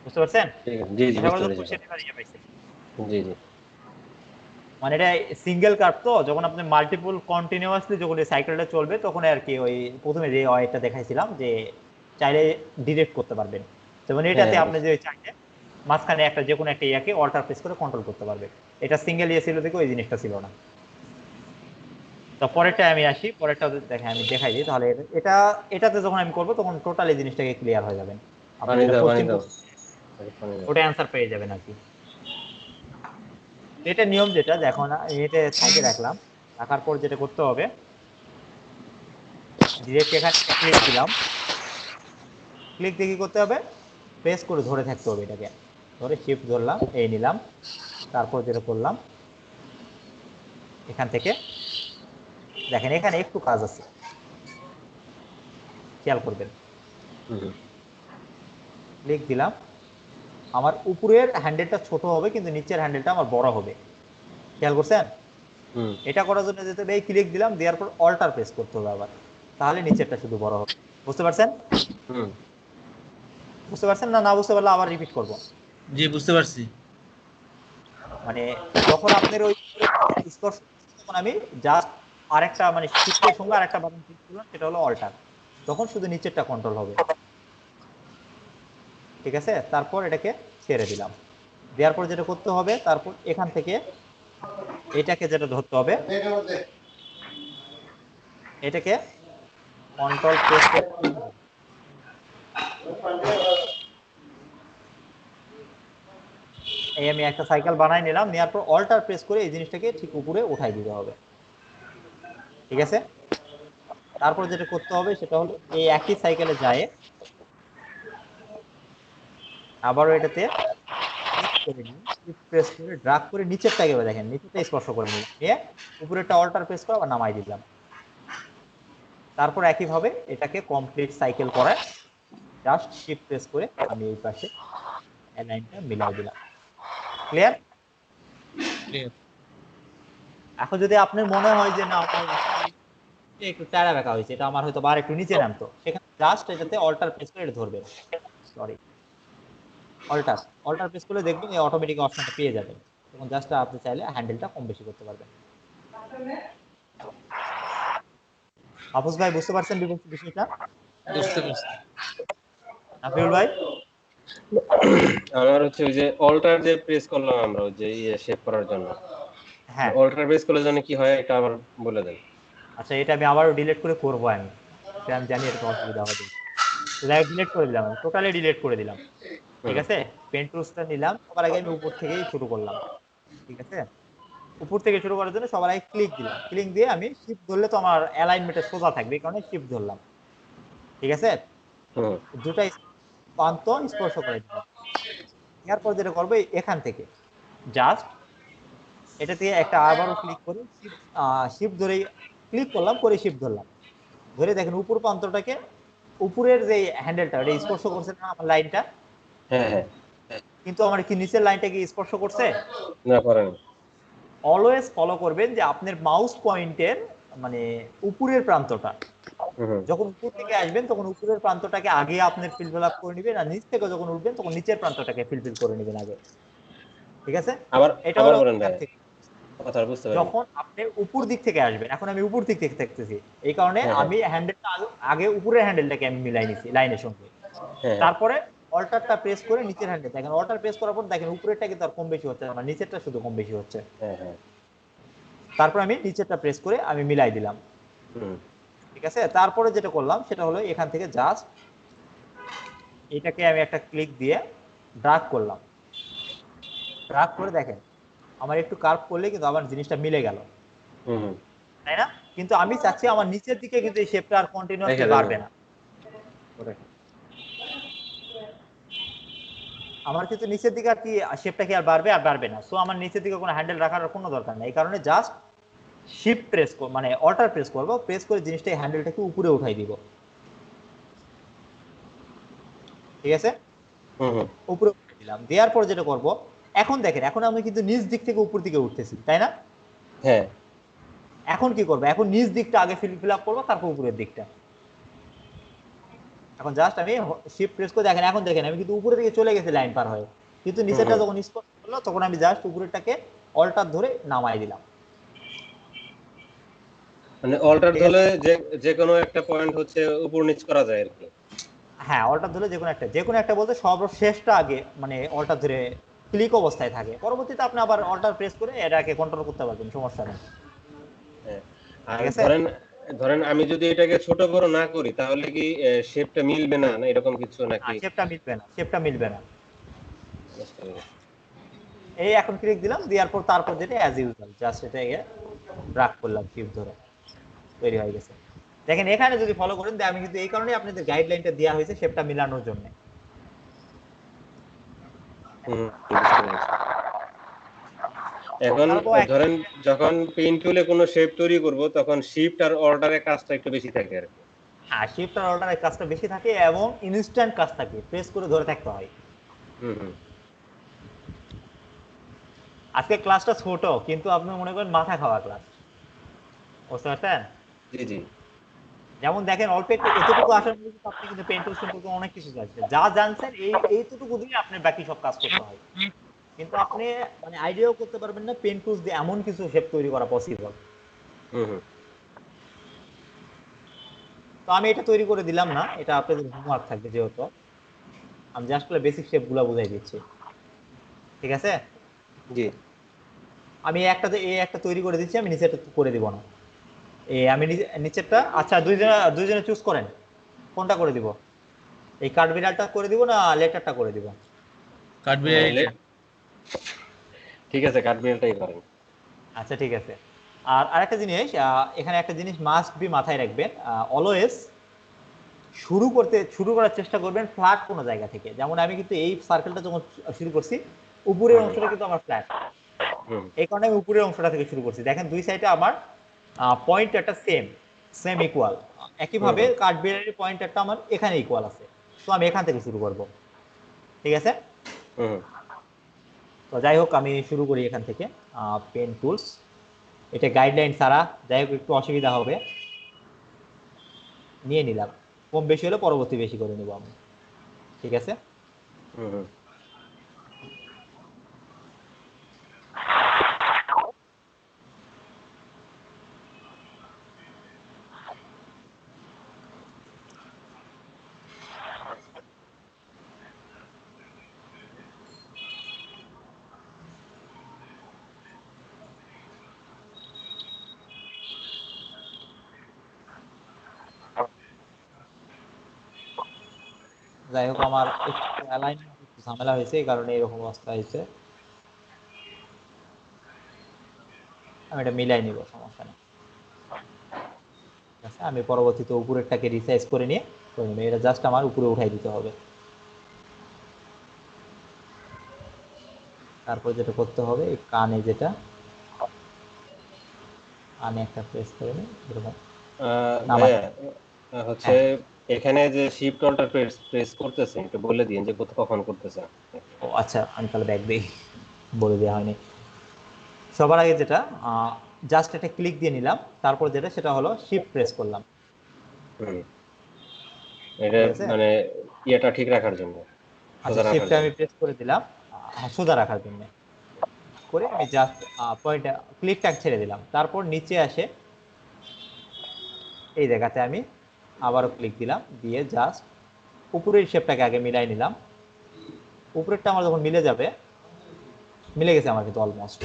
বুঝতে পারছেন? ঠিক আছে, জি জি আশা বুঝতে করি পেরেছি ভাই। কোশ্চেন এবার ইয়ে পাইছেন। জি জি। মানে এটা সিঙ্গেল কার্ভ, তো যখন আপনি মাল্টিপল কন্টিনিউয়াসলি যখন এই সাইকেলটা চলবে তখন আর কি ওই প্রথমে যে এটা দেখাইছিলাম যে চাইলে ডিরেক্ট করতে পারবেন, যেমন হ্যাঁ এটাতে হ্যাঁ, আপনি যে চাইলে মাঝখানে একটা যে কোনো একটা ইয়াকে অল্টার প্রেস করে কন্ট্রোল করতে পারবে। এটা সিঙ্গেল ইয়ে ছিল দেখে ওই জিনিসটা ছিল না। তো পরেরটা আমি আসি, পরেরটা দেখে আমি দেখাই দিই তাহলে। এটা এটাতে যখন আমি করবো তখন টোটাল এই জিনিসটাকে ক্লিয়ার হয়ে যাবেন। আপনি পানি যেটা দাও পানি কোশ্চেন দাও। করছেন আগে পানি দাও। ওটা অ্যান্সার পেয়ে যাবেন আর কি। এটা নিয়ম যেটা দেখো না, এটা সাইডে রাখলাম, রাখার পর যেটা করতে হবে, ডিরেক্ট এখানে ক্লিক দিলাম, ক্লিক দিয়ে কি করতে হবে, প্রেস করে ধরে থাকতে হবে, এটাকে ধরে শিফট ধরলাম, এই নিলাম, তারপর যেটা করলাম এখান থেকে, দেখেন এখানে একটু কাজ আছে, খেয়াল করবেন। হুম ক্লিক দিলাম, আমার উপরের হ্যান্ডেলটা ছোট হবে কিন্তু নিচের হ্যান্ডেলটা আমার বড় হবে, খেয়াল করছেন? হুম এটা করার জন্য যেতে হবে এই ক্লিক দিলাম, দেওয়ার পর অল্টার প্রেস করতে হবে আবার, তাহলে নিচেরটা শুধু বড় হবে। বুঝতে পারছেন? হুম। বুঝতে পারছেন না? না বুঝতে পারলে আবার রিপিট করব। জি বুঝতে পারছি। মানে যখন আপনার ওই স্পর্শ করছে, তখন আমি জাস্ট আরেকটা মানে শিফটের সঙ্গে আরেকটা বাটন ক্লিক করলাম, সেটা হলো অল্টার, তখন শুধু নিচেরটা কন্ট্রোল হবে, ঠিক আছে? তারপর এটাকে ছেড়ে দিলাম, দেওয়ার পর যেটা করতে হবে, তারপর এখান থেকে এটাকে যেটা ধরতে হবে, এটাকে কন্ট্রোল প্রেস করে এই আমি একটা সাইকেল বানাই নিলাম, নেওয়ার পর অল্টার প্রেস করে এই জিনিসটাকে ঠিক উপরে উঠাই দিতে হবে, ঠিক আছে? তারপর যেটা করতে হবে সেটা হলো এই একই সাইকেলে যায় আবারও এটাতে ক্লিক করে নিয়ে শিফট প্রেস করে ড্রাগ করে নিচেরটাকে দেখেন, নিচেরটা স্পর্শ করে নিলাম, নিয়ে উপরেরটা অল্টার প্রেস করে আবার নামাই দিলাম। তারপর একইভাবে এটাকে কমপ্লিট সাইকেল করায় জাস্ট শিফট প্রেস করে আমি এই পাশে লাইনটা মিলাই দিলাম। ক্লিয়ার? ক্লিয়ার। এখন যদি আপনার মনে হয় যে না আমার একটু টাড়া বেঁকা হয়েছে, এটা আমার হয়তো বার একটু নিচে নামতো, সেখানে জাস্ট এটাতে অল্টার প্রেস করে এটা ধরবেন, সরি অল্টার, অল্টার প্রেস করলে দেখবেন এই অটোমেটিক অপশনটা পেয়ে যাবেন, তখন জাস্ট আপনি চাইলে হ্যান্ডেলটা কম বেশি করতে পারবেন। হাফিজ ভাই বুঝতে পারছেন বিষয়টা? বুঝতে পারছি। নাফিউল ভাই? আমার হচ্ছে ওই যে অল্টার যে প্রেস করলাম আমরা ওই যে ইয়ে শেপ করার জন্য, হ্যাঁ, অল্টার প্রেস করলে জানি কি হয় এটা আবার বলে দেন। আচ্ছা এটা আমি আবারও ডিলিট করে করবো আমি, এটা আমি জানি এটা অসুবিধা হবে, তো যাই ডিলিট করে দিলাম, আমি টোটালি ডিলিট করে দিলাম, ঠিক হুম আছে? পেন টুলসটা নিলাম, সবার আগে আমি উপর থেকেই শুরু করলাম, ঠিক আছে? উপর থেকে শুরু করার জন্য সবার আগে ক্লিক দিলাম, ক্লিক দিয়ে আমি শিফট ধরলে তো আমার অ্যালাইনমেন্টে সোজা থাকবে, এই কারণে শিফট ধরলাম। ঠিক আছে, হুম দুটা প্রান্ত স্পর্শ করে দিলাম। এরপর যেটা করবো এখান থেকে জাস্ট এটা থেকে একটা আবারও ক্লিক করে শিফট ধরে ক্লিক করলাম, করে শিফট ধরলাম, ধরে দেখেন উপর প্রান্তটাকে, উপরের যে হ্যান্ডেলটা ওটা স্পর্শ করছে না আমার লাইনটা, হ্যাঁ হ্যাঁ কিন্তু আমার কি নিচের লাইনটা কি স্পর্শ করছে? না করেন অলওয়েজ ফলো করবেন যে আপনার মাউস পয়েন্টের মানে উপরের প্রান্তটা, হুম যখন উপর থেকে আসবেন তখন উপরের প্রান্তটাকে আগে আপনার ফিল আপ করে নেবেন, আর নিচ থেকে যখন উঠবেন তখন নিচের প্রান্তটাকে ফিল করে নেবেন আগে। ঠিক আছে, আবার এটা আবার হলো বলেন এখান ভাই থেকে। কথা বুঝতে পারিনি যখন আপনি উপর দিক থেকে আসবেন, এখন আমি উপর দিক থেকে দেখতেছি, এই কারণে হ্যাঁ হ্যাঁ আমি হ্যান্ডেলটা আগে উপরের হ্যান্ডেলটাকে আমি মিলাই নিছি লাইনের সঙ্গে, হ্যাঁ হ্যাঁ তারপরে অল্টারটা প্রেস করে নিচের হ্যান্ডেল দেখেন, অল্টার প্রেস করার পর দেখেন উপরেরটা কিন্তু আর কম বেশি হচ্ছে না, নিচেরটা শুধু কম বেশি হচ্ছে। হ্যাঁ হ্যাঁ তারপর আমি নিচেরটা প্রেস করে আমি মিলাই দিলাম। হুম ঠিক আছে, তারপরে যেটা করলাম সেটা হলো এখান থেকে জাস্ট এটাকে আমি একটা ক্লিক দিয়ে ড্রাগ করলাম, ড্রাগ করে দেখেন আমার একটু কার্ভ করলে কিন্তু আমার জিনিসটা মিলে গেল, হুম হুম তাই না? কিন্তু আমি চাচ্ছি আমার নিচের দিকে কিন্তু এই শেপটা আর কন্টিনিউয়াসলি দেখে বাড়বে দেখে না, আমার কিন্তু নিচের দিকে আর কি শেপটা কি আর বাড়বে আর বাড়বে না, সো আমার নিচের দিকে কোনো হ্যান্ডেল রাখার কোনো দরকার নেই, এই কারণে জাস্ট শিফট প্রেস মানে অল্টার প্রেস করব, প্রেস করে জিনিসটা হ্যান্ডেলটাকে উপরে উঠাই দিব। ঠিক আছে, হুম হুম উপরে উঠাই দিলাম, দেওয়ার পর যেটা করব, এখন দেখেন এখন আমি কিন্তু নিচ দিক থেকে উপর দিকে উঠতেছি, তাই না? হ্যাঁ এখন কি করবো, এখন নিচ দিকটা আগে ফিল আপ করবো, তারপর উপরের দিকটা। এখন জাস্ট আমি শিফট প্রেস করে দেখেন, এখন দেখেন আমি কিন্তু উপরের দিকে চলে গেছি লাইন পার হয়ে, কিন্তু হুম নিচেরটা হুম যখন স্পর্শ করলো তখন আমি জাস্ট উপরেরটাকে অল্টার ধরে নামাই দিলাম। মানে অল্টার ঠিক আছে, ধরে যে যে কোনো একটা পয়েন্ট হচ্ছে উপর নিচ করা যায় আর কি হ্যাঁ অল্টার ধরে যে কোনো একটা বলতে সর্বশেষটা আগে মানে অল্টার ধরে ক্লিক অবস্থায় থাকে, পরবর্তীতে আপনি আবার অল্টার প্রেস করে এটাকে কন্ট্রোল করতে পারবেন, সমস্যা নেই। হ্যাঁ আর ঠিক আছে, ধরেন ধরেন আমি যদি এটাকে ছোট বড় না করি তাহলে কি শেপটা মিলবে না না এরকম কিছু না নাকি শেপটা মিলবে না, শেপটা মিলবে না। বুঝতে পেরেছি। এই এখন ক্লিক দিলাম, দেওয়ার পর তারপর যেটা অ্যাজ ইউজুয়াল জাস্ট এটা ড্রাগ করলাম শিফট ধরে, তৈরি হয়ে গেছে। দেখেন এখানে যদি ফলো করেন, আমি কিন্তু এই কারণে আপনাদের গাইডলাইনটা দেওয়া হয়েছে শেপটা মিলানোর জন্য। হুম বুঝতে পেরেছি। এখন তারপর ধরেন যখন পেইন টুলে কোনো শেপ তৈরি করব তখন শিফট আর অর্ডারের কাজটা একটু বেশি থাকে আর কি হ্যাঁ শিফট আর অল্টারের কাজটা বেশি থাকে এবং ইনস্ট্যান্ট কাজ থাকে, প্রেস করে ধরে থাকতে হয়। হুম হুম আজকে ক্লাসটা ছোট কিন্তু আপনি মনে করেন মাথা খাওয়া ক্লাস, বুঝতে পারছেন? জি জি যেমন দেখেন অল্প একটু এতটুকু আসার মধ্যে কিন্তু আপনি কিন্তু পেন্টুল সম্পর্কে অনেক কিছু জানছেন, যা জানছেন এইটুকু দিয়ে আপনার বাকি সব কাজ করতে হয়, কিন্তু আপনি মানে আইডিয়াও করতে পারবেন না পেন টুলস দিয়ে এমন কিছু শেপ তৈরি করা পসিবল। হুম হুম তো আমি এটা তৈরি করে দিলাম না, এটা আপনাদের হোমওয়ার্ক থাকবে, যেহেতু আমি জাস্ট বেসিক শেপ গুলা বুঝাই দিচ্ছি। ঠিক আছে, জি আমি এই একটা তৈরি করে দিচ্ছি, আমি নিচেরটা করে দিব না। আমি নিচেরটা আচ্ছা দুইজনে চুজ করেন কোনটা করে দিব, এই কাঠ বিড়ালটা করে দিব না লেটারটা করে দিব? কাঠবিড়ালিটা। ঠিক আছে কাঠবিড়ালটাই করেন আচ্ছা ঠিক আছে। আর আরেকটা জিনিস, এখানে একটা জিনিস মাস্ট বি মাথায় রাখবেন, অলওয়েজ শুরু করার চেষ্টা করবেন ফ্ল্যাট কোনো জায়গা থেকে, যেমন আমি কিন্তু এই সার্কেলটা যখন শুরু করছি উপরের হুম অংশটা কিন্তু আমার ফ্ল্যাট, হুম এই কারণে আমি উপরের অংশটা থেকে শুরু করছি। দেখেন দুই সাইডে আমার পয়েন্টারটা সেম ইকুয়াল, হুম একইভাবে হুম কাঠবিড়ালির পয়েন্টারটা আমার এখানে ইকুয়াল আছে, তো আমি এখান থেকে শুরু করব। ঠিক আছে, হুম তো যাই হোক আমি শুরু করি এখান থেকে। পেন টুলস, এটা গাইডলাইন ছাড়া, যাই হোক একটু অসুবিধা হবে, নিয়ে নিলাম, কম বেশি হলে পরবর্তী বেশি করে নিব আমি। ঠিক আছে, হুম হুম যাই হোক আমার একটু অ্যালাইনমেন্ট একটু ঝামেলা হয়েছে, এই কারণে এরকম অবস্থা হয়েছে। আমি এটা মিলাই নিব, সমস্যা নেই। ঠিক আছে, আমি পরবর্তীতে উপরেরটাকে রিসাইজ করে নিয়ে করে নেব। এটা জাস্ট আমার উপরে উঠাই দিতে হবে। তারপর যেটা করতে হবে, এই কানে যেটা কানে একটা প্রেস করে নিই এরকম নামাই। ভাইয়া হচ্ছে হ্যাঁ, এখানে যে শিফট অল্টার প্রেস প্রেস করতেছেন একটু বলে দিন যে কখন করতেছেন। ও আচ্ছা, আমি তাহলে ব্যাক দিই, বলে দেওয়া হয়নি। সবার আগে যেটা জাস্ট একটা ক্লিক দিয়ে নিলাম, তারপর যেটা সেটা হলো শিফট প্রেস করলাম। হুম, এটা ঠিক আছে, মানে ইয়েটা ঠিক রাখার জন্য, আচ্ছা সোজা রাখার শিফটে জন্য। আমি প্রেস করে দিলাম সোজা রাখার জন্য। করে আমি জাস্ট পয়েন্টটা ক্লিকটা ছেড়ে দিলাম, তারপর নিচে আসে এই জায়গাতে আমি আবারও ক্লিক দিলাম, দিয়ে জাস্ট উপরের শেপটাকে আগে মিলাই নিলাম। উপরেরটা আমার যখন মিলে যাবে, মিলে গেছে আমার কিন্তু অলমোস্ট,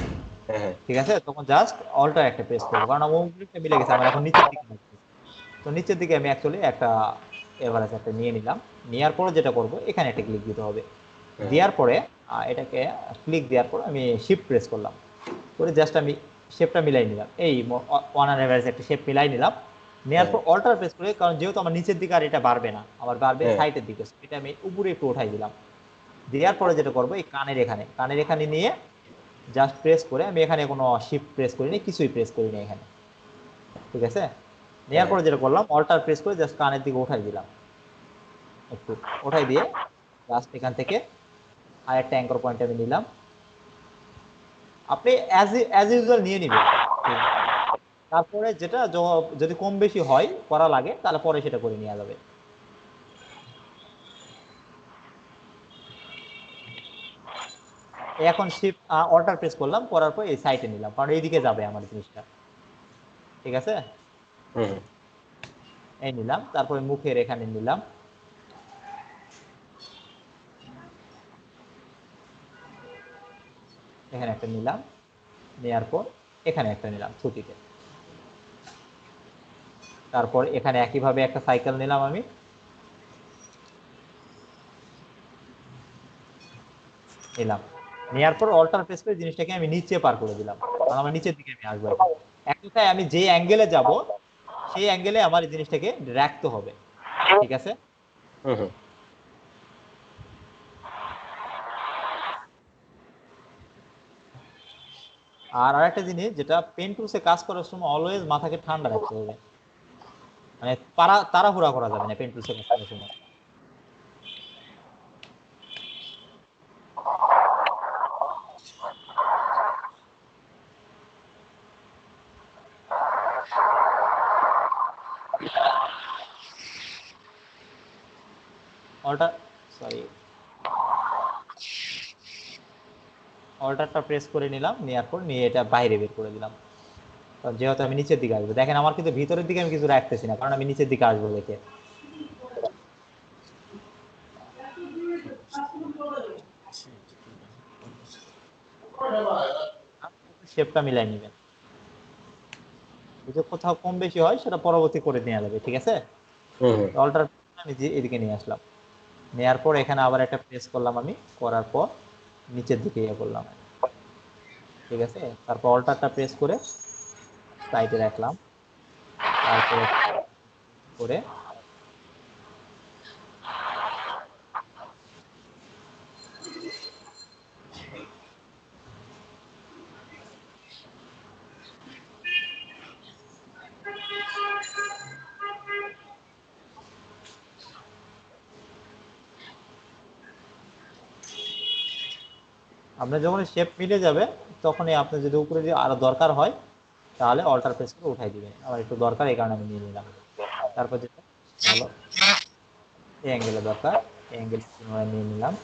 হ্যাঁ হ্যাঁ ঠিক আছে, তখন জাস্ট অল্টার একটা প্রেস করবো, কারণ আমার উপরেরটা মিলে গেছে, আমার এখন নিচের দিকে লাগবে। তো নিচের দিকে আমি অ্যাকচুয়ালি একটা এভারেজ একটা নিয়ে নিলাম। নেওয়ার পরে যেটা করব, এখানে একটা ক্লিক দিতে হবে। হ্যাঁ দেওয়ার পরে এটাকে ক্লিক দেওয়ার পর আমি শিফট প্রেস করলাম, করে জাস্ট আমি শেপটা মিলাই নিলাম, এই ওয়ান আর এভারেজ একটা শেপ মিলাই নিলাম। নেওয়ার হ্যাঁ পর অল্টার প্রেস করে, কারণ যেহেতু আমার নিচের দিকে আর এটা বাড়বে না, আমার বাড়বে হ্যাঁ সাইডের দিকে, এটা আমি উপরে একটু উঠাই দিলাম। দেওয়ার পরে যেটা করবো, এই কানের এখানে নিয়ে জাস্ট প্রেস করে, আমি এখানে কোনো শিফট প্রেস করিনি, কিছুই প্রেস করিনি এখানে। ঠিক আছে, নেওয়ার হ্যাঁ পরে যেটা করলাম, অল্টার প্রেস করে জাস্ট কানের দিকে উঠাই দিলাম, একটু উঠাই দিয়ে জাস্ট এখান থেকে আর একটা অ্যাঙ্কর পয়েন্ট আমি নিলাম। আপনি অ্যাজ ইউজুয়াল নিয়ে নিবেন, ঠিক আছে। তারপরে যেটা যদি কম বেশি হয় করা লাগে, তাহলে পরে সেটা করে নেওয়া যাবে। এখন শিফট অল্টার প্রেস করলাম, করার পর এই সাইডে নিলাম, কারণ এইদিকে যাবে আমার জিনিসটা। ঠিক আছে, হুম এই নিলাম, তারপরে মুখের এখানে নিলাম, এখানে একটা নিলাম, নেওয়ার পর এখানে একটা নিলাম ছুটিতে। তারপর এখানে একইভাবে একটা সাইকেল নিলাম আমি, নিলাম। নেওয়ার পর অল্টার প্রেস করে জিনিসটাকে আমি নিচে পার করে দিলাম, কারণ আমার নিচের দিকে আমি আসবো এখন। এক কথায় আমি যে অ্যাঙ্গেলে যাব, সেই অ্যাঙ্গেলে আমার এই জিনিসটাকে রাখতে হবে। ঠিক আছে, হুম হুম আর আরেকটা জিনিস, যেটা পেন টুলসে কাজ করার সময় অলওয়েজ মাথাকে ঠান্ডা রাখতে হবে, মানে তাড়াহুড়া করা যাবে না পেন টুলসে কাজ করার সময়। অল্টার সরি অল্টারটা প্রেস করে নিলাম, নেওয়ার পর নিয়ে এটা বাইরে বের করে দিলাম, কারণ যেহেতু আমি নিচের দিকে আসবো। দেখেন আমার কিন্তু ভিতরের দিকে আমি কিছু রাখতেছি না, কারণ আমি নিচের দিকে আসবো দেখে। শেপটা মিলাই নিবেন, যদি কোথাও কম বেশি হয় সেটা পরবর্তী করে নেওয়া যাবে। ঠিক আছে, হুম হুম অল্টার আমি যে এদিকে নিয়ে আসলাম, নেওয়ার পর এখানে আবার একটা প্রেস করলাম আমি, করার পর নিচের দিকে ইয়ে করলাম। ঠিক আছে, তারপর অল্টারটা প্রেস করে সাইডে রাখলাম, তারপরে করে আপনার যখন শেপ মিলে যাবে, তখনই আপনি যদি উপরে যদি আরো দরকার হয়, তাহলে অল্টার প্রেস করে উঠাই দিবেন। আমার একটু দরকার, এই কারণে আমি নিয়ে নিলাম। তারপর যেটা হলো, এই অ্যাঙ্গেলে দরকার, এই অ্যাঙ্গেল নিয়ে নিলাম।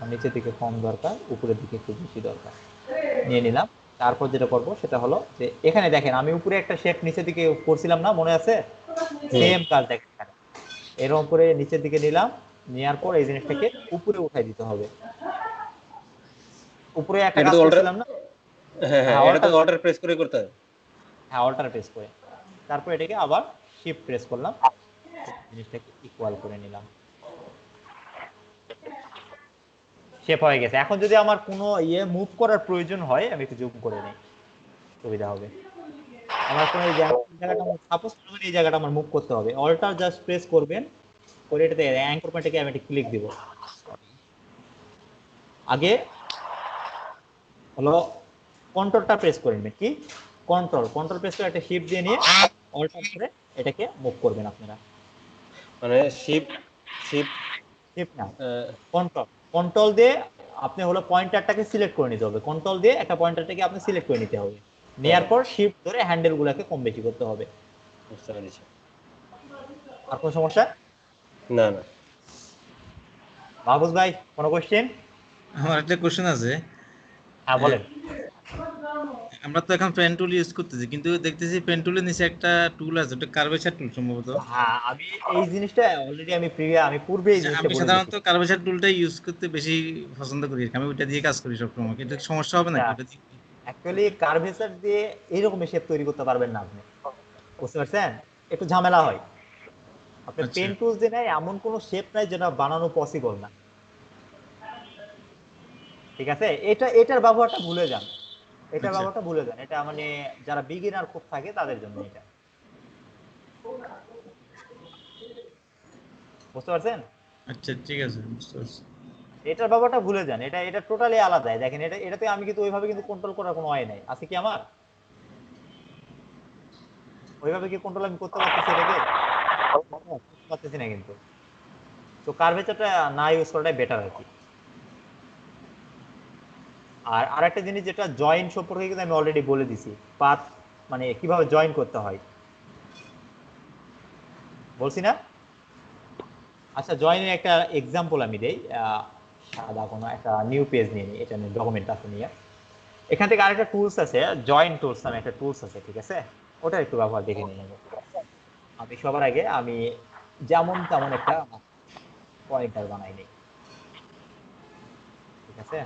আর নিচের দিকে কম দরকার, উপরের দিকে একটু বেশি দরকার, নিয়ে নিলাম। তারপর যেটা করব সেটা হলো যে, এখানে দেখেন আমি উপরে একটা শেপ নিচের দিকে করছিলাম না, মনে আছে? হুম। সেম কাজ দেখেন এখানে, এরকম করে নিচের দিকে নিলাম, নেওয়ার পর এই জিনিসটাকে উপরে উঠাই দিতে হবে। উপরে একটা এটা কাজ তো অল্টার, করছিলাম না? হ্যাঁ হ্যাঁ হ্যাঁ এটা তো অল্টার, অল্টার প্রেস করে করতে হবে। হ্যাঁ অল্টার প্রেস করে, তারপর এটাকে আবার শিফট প্রেস করলাম, জিনিসটাকে ইকুয়াল করে নিলাম। শেপ হয়ে গেছে। এখন যদি আমার কোনো মুভ করার প্রয়োজন হয় আমি একটু জুম করে নিই, সুবিধা হবে। আমার কোনো এই জায়গাটা সাপোজ এই জায়গাটা আমার মুভ করতে হবে, অল্টার জাস্ট প্রেস করবেন, করে এটাতে অ্যাঙ্কর পয়েন্টে আমি একটা ক্লিক দিব। আগে হলো কন্ট্রোলটা প্রেস করে নেবেন, কি কন্ট্রোল প্রেস করে একটা শিফট দিয়ে নিয়ে অল্টার করে এটাকে মুভ করবেন আপনারা। মানে শিফট না, কন্ট্রোল দিয়ে আপনি হলো পয়েন্টারটাকে সিলেক্ট করে নিতে হবে, কন্ট্রোল দিয়ে একটা পয়েন্টারটাকে আপনি সিলেক্ট করে নিতে হবে, নেওয়ার পর শিফট ধরে হ্যান্ডেল গুলাকে কম বেশি করতে হবে। বুঝতে পেরেছি। আর কোনো সমস্যা? না না। মাহবুব ভাই কোনো কোশ্চেন? আমার একটা কোশ্চেন আছে। হ্যাঁ বলেন। আমরা তো এখন পেন টুল ইউজ করতেছি, কিন্তু দেখতেছি পেন টুলের নিচে একটা টুল আছে, ওটা কার্ভেচার টুল সম্ভবত। হ্যাঁ, আমি এই জিনিসটা অলরেডি আমি পূর্বে এই জিনিসটা আমি বলে সাধারণত দিয়েছি। কার্ভেচার টুলটাই ইউজ করতে বেশি পছন্দ করি, আমি ওইটা দিয়ে কাজ করি সবসময়। কিন্তু সমস্যা হবে নাকি ওটা দিয়ে? অ্যাকচুয়ালি কার্ভেচার দিয়ে এইরকম শেপ তৈরি করতে পারবেন না আপনি, বুঝতে পারছেন? একটু ঝামেলা হয়। আপনি আচ্ছা পেন টুলস দিয়ে নাই এমন কোনো শেপ নাই যেটা বানানো পসিবল না, ঠিক আছে? এটার ব্যবহারটা ভুলে যান, আচ্ছা এটা মানে যারা বিগিনার খুব থাকে তাদের জন্য এটা, বুঝতে পারছেন? আচ্ছা, ঠিক আছে, বুঝতে পারছি। এটার ব্যবহারটা ভুলে যান, এটা টোটালি আলাদা। দেখেন এটাতে আমি কিন্তু ওইভাবে কিন্তু কন্ট্রোল করার কোনো ওয়ে নাই, আছে কি আমার? ওইভাবে কি কন্ট্রোল আমি করতে পারতেছি এটাকে? করতে পারতেছি না কিন্তু। তো কার্ভেচারটা না ইউজ করাটাই বেটার আর কি। আর আরেকটা জিনিস যেটা জয়েন সম্পর্কে কিন্তু আমি অলরেডি বলে দিছি, পাথ মানে কিভাবে জয়েন করতে হয়, বলছি না? আচ্ছা, জয়েনের একটা এক্সাম্পল আমি দেই। সাদা কোনো একটা নিউ পেজ নিয়ে নিই, এটা নিয়ে ডকুমেন্ট আছে নিয়ে, এখান থেকে আরেকটা টুলস আছে, জয়েন টুলস নামে একটা টুলস আছে, ঠিক আছে? ওটা একটু ব্যবহার দেখে নিয়ে নেব। আমি সবার আগে আমি যেমন তেমন একটা পয়েন্টার বানাই নিই, ঠিক আছে?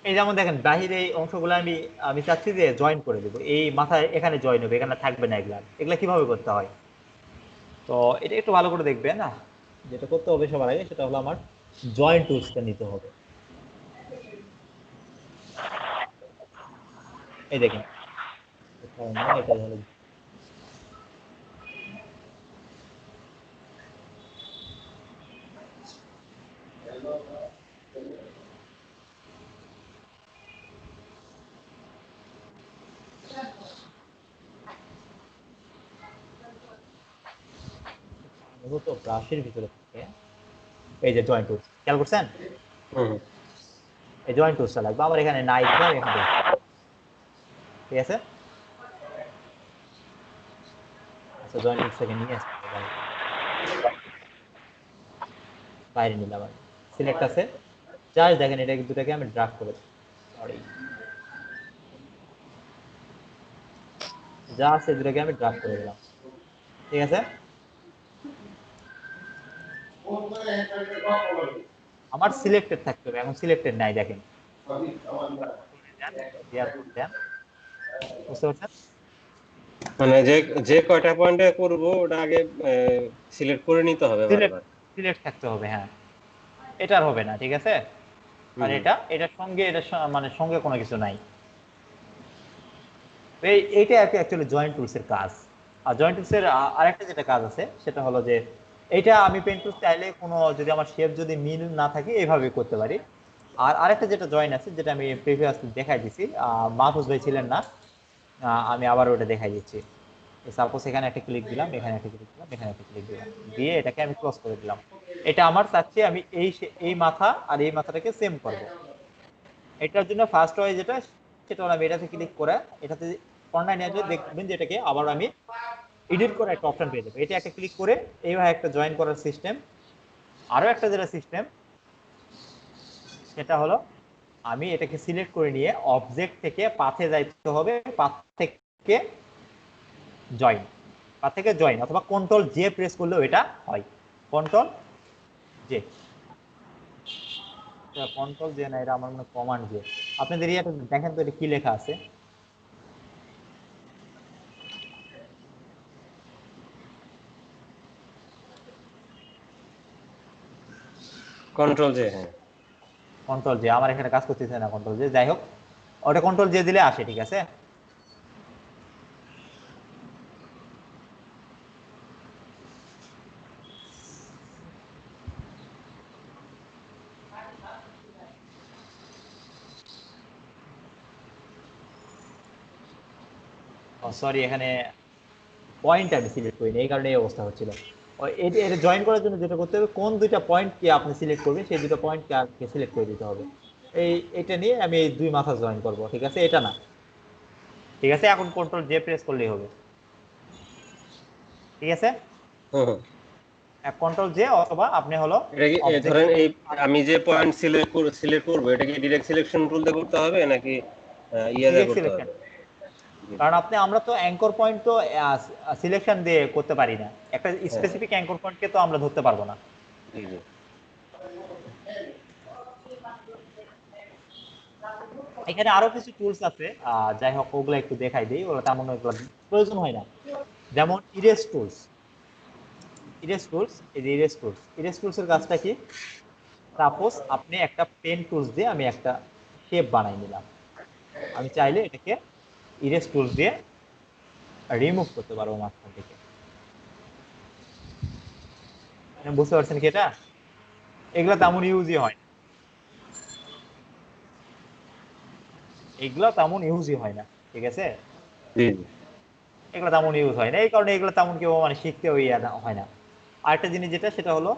এই যেমন দেখেন বাহিরে এই অংশগুলো আমি আমি চাচ্ছি যে জয়েন করে দেবো, এই মাথায় এখানে জয়েন হবে, এখানে থাকবে না, এগুলা কিভাবে করতে হয়? তো এটা একটু ভালো করে দেখবেন না, যেটা করতে হবে সবার আগে সেটা হলো আমার জয়েন টুলসটা নিতে হবে। এই দেখেন, কোথাও না, এটা হলো মূলত ব্রাশের ভিতরে থাকে এই যে জয়েন টুলস, খেয়াল করছেন? হুম। এই জয়েন টুলসটা লাগবে আমার, এখানে নাই দিলাম, এখানে ঠিক আছে? আচ্ছা, জয়েন টুলসটাকে নিয়ে আসতে হবে বাইরে নিলাম আমি, সিলেক্ট আছে, জাস্ট দেখেন এটা দুটাকে আমি ড্রাগ করে, সরি, যা আছে দুটাকে আমি ড্রাগ করে দিলাম, ঠিক আছে? আমার সিলেক্টেড থাকতে হবে, এখন সিলেক্টেড নাই, দেখেন দেন, বুঝতে পারছেন? মানে যে যে কয়টা পয়েন্টে করব ওটা আগে সিলেক্ট করে নিতে হবে সিলেক্ট বারবার। সিলেক্ট থাকতে হবে, হ্যাঁ, এটার হবে না, ঠিক আছে? আর হুম। এটার সঙ্গে মানে সঙ্গে কোনো কিছু নাই। এইটা অ্যাকচুয়ালি জয়েন্ট টুলস এর কাজ। আর জয়েন্ট টুলস এর আরেকটা যেটা কাজ আছে সেটা হলো যে এইটা আমি পেন টুলস চাইলে কোনো যদি আমার শেপ যদি মিল না থাকে এইভাবে করতে পারি। আর আরেকটা যেটা জয়েন আছে যেটা আমি প্রিভিয়াসলি দেখাই দিছি, মাহফুজ ভাই ছিলেন না, আমি আবার ওটা দেখাই দিচ্ছি। সাপোজ এখানে একটা ক্লিক দিলাম, এখানে একটা ক্লিক দিলাম, এখানে একটা ক্লিক দিলাম, দিয়ে এটাকে আমি ক্লোজ করে দিলাম। এটা আমার চাচ্ছি আমি এই মাথা আর এই মাথাটাকে সেম করব। এটার জন্য ফার্স্ট ওয়ে যেটা, সেটা হলো আমি এটাতে ক্লিক করে এটাতে অনলাইনে আসলে দেখবেন যে এটাকে আবার আমি এডিট করার একটা অপশন পেয়ে যাবো, এটা একটা ক্লিক করে এইভাবে একটা জয়েন করার সিস্টেম। আরো একটা যেটা সিস্টেম সেটা হলো আমি এটাকে সিলেক্ট করে নিয়ে অবজেক্ট থেকে পাথে যাইতে হবে, পাথ থেকে জয়েন অথবা কন্ট্রোল জে প্রেস করলেও এটা হয়, কন্ট্রোল জে, কন্ট্রোল জে না, এটা আমার মনে কমান্ড জে। আপনাদের ইয়েটা দেখেন তো এটা কি লেখা আছে। কন্ট্রোল জে, হ্যাঁ। কন্ট্রোল জে, আমার এখানে কাজ করতেছে না কন্ট্রোল জে, যাই হোক ওটা কন্ট্রোল জে দিলে আসে, ঠিক আছে। ও সরি, এখানে পয়েন্ট আমি সিলেক্ট করিনি, এই কারণে এই অবস্থা হচ্ছিল। এটা জয়েন করার জন্য যেটা করতে হবে, কোন দুইটা পয়েন্ট কে আপনি সিলেক্ট করবেন সেই দুটো পয়েন্ট কে সিলেক্ট করে দিতে হবে। এটা নিয়ে আমি এই দুই মাথা জয়েন করব, ঠিক আছে, এটা না, ঠিক আছে। এখন কন্ট্রোল জে প্রেস করলেই হবে, ঠিক আছে। হুম হুম। কন্ট্রোল জে, অথবা আপনি হলো এটা কি অবজেক্ট ধরেন এই আমি যে পয়েন্ট সিলেক্ট করবো, এটা কি ডিরেক্ট সিলেকশন টুল দিয়ে করতে হবে নাকি ইয়ে দিয়ে ডিরেক্ট করতে সিলেকশন, হবে? কারণ আমরা তো অ্যাঙ্কর পয়েন্ট তো সিলেকশন দিয়ে করতে পারি না, একটা হ্যাঁ, স্পেসিফিক অ্যাঙ্কর পয়েন্টকে তো আমরা ধরতে পারবো না। জি জি। এখানে আরো কিছু টুলস আছে, যাই হোক ওগুলো একটু দেখাই দিই, ওগুলো তেমন ওগুলো প্রয়োজন হয় না। যেমন ইরেজ টুলস, এই যে ইরেজ টুলস এর কাজটা কি, সাপোজ আপনি একটা পেন টুলস দিয়ে আমি একটা শেপ বানাই নিলাম, আমি চাইলে এটাকে ইরেজ টুলস দিয়ে রিমুভ করতে পারবো মাঝখান থেকে। বুঝতে পারছেন কি এটা? এগুলা তেমন ইউজই হয় না, এগুলা তেমন ইউজই হয় না, ঠিক আছে। জি জি। এগুলো তেমন ইউজ হয় না, এই কারণে এগুলো তেমন কেউ মানে শিখতে হয় না। আরেকটা জিনিস যেটা, সেটা হলো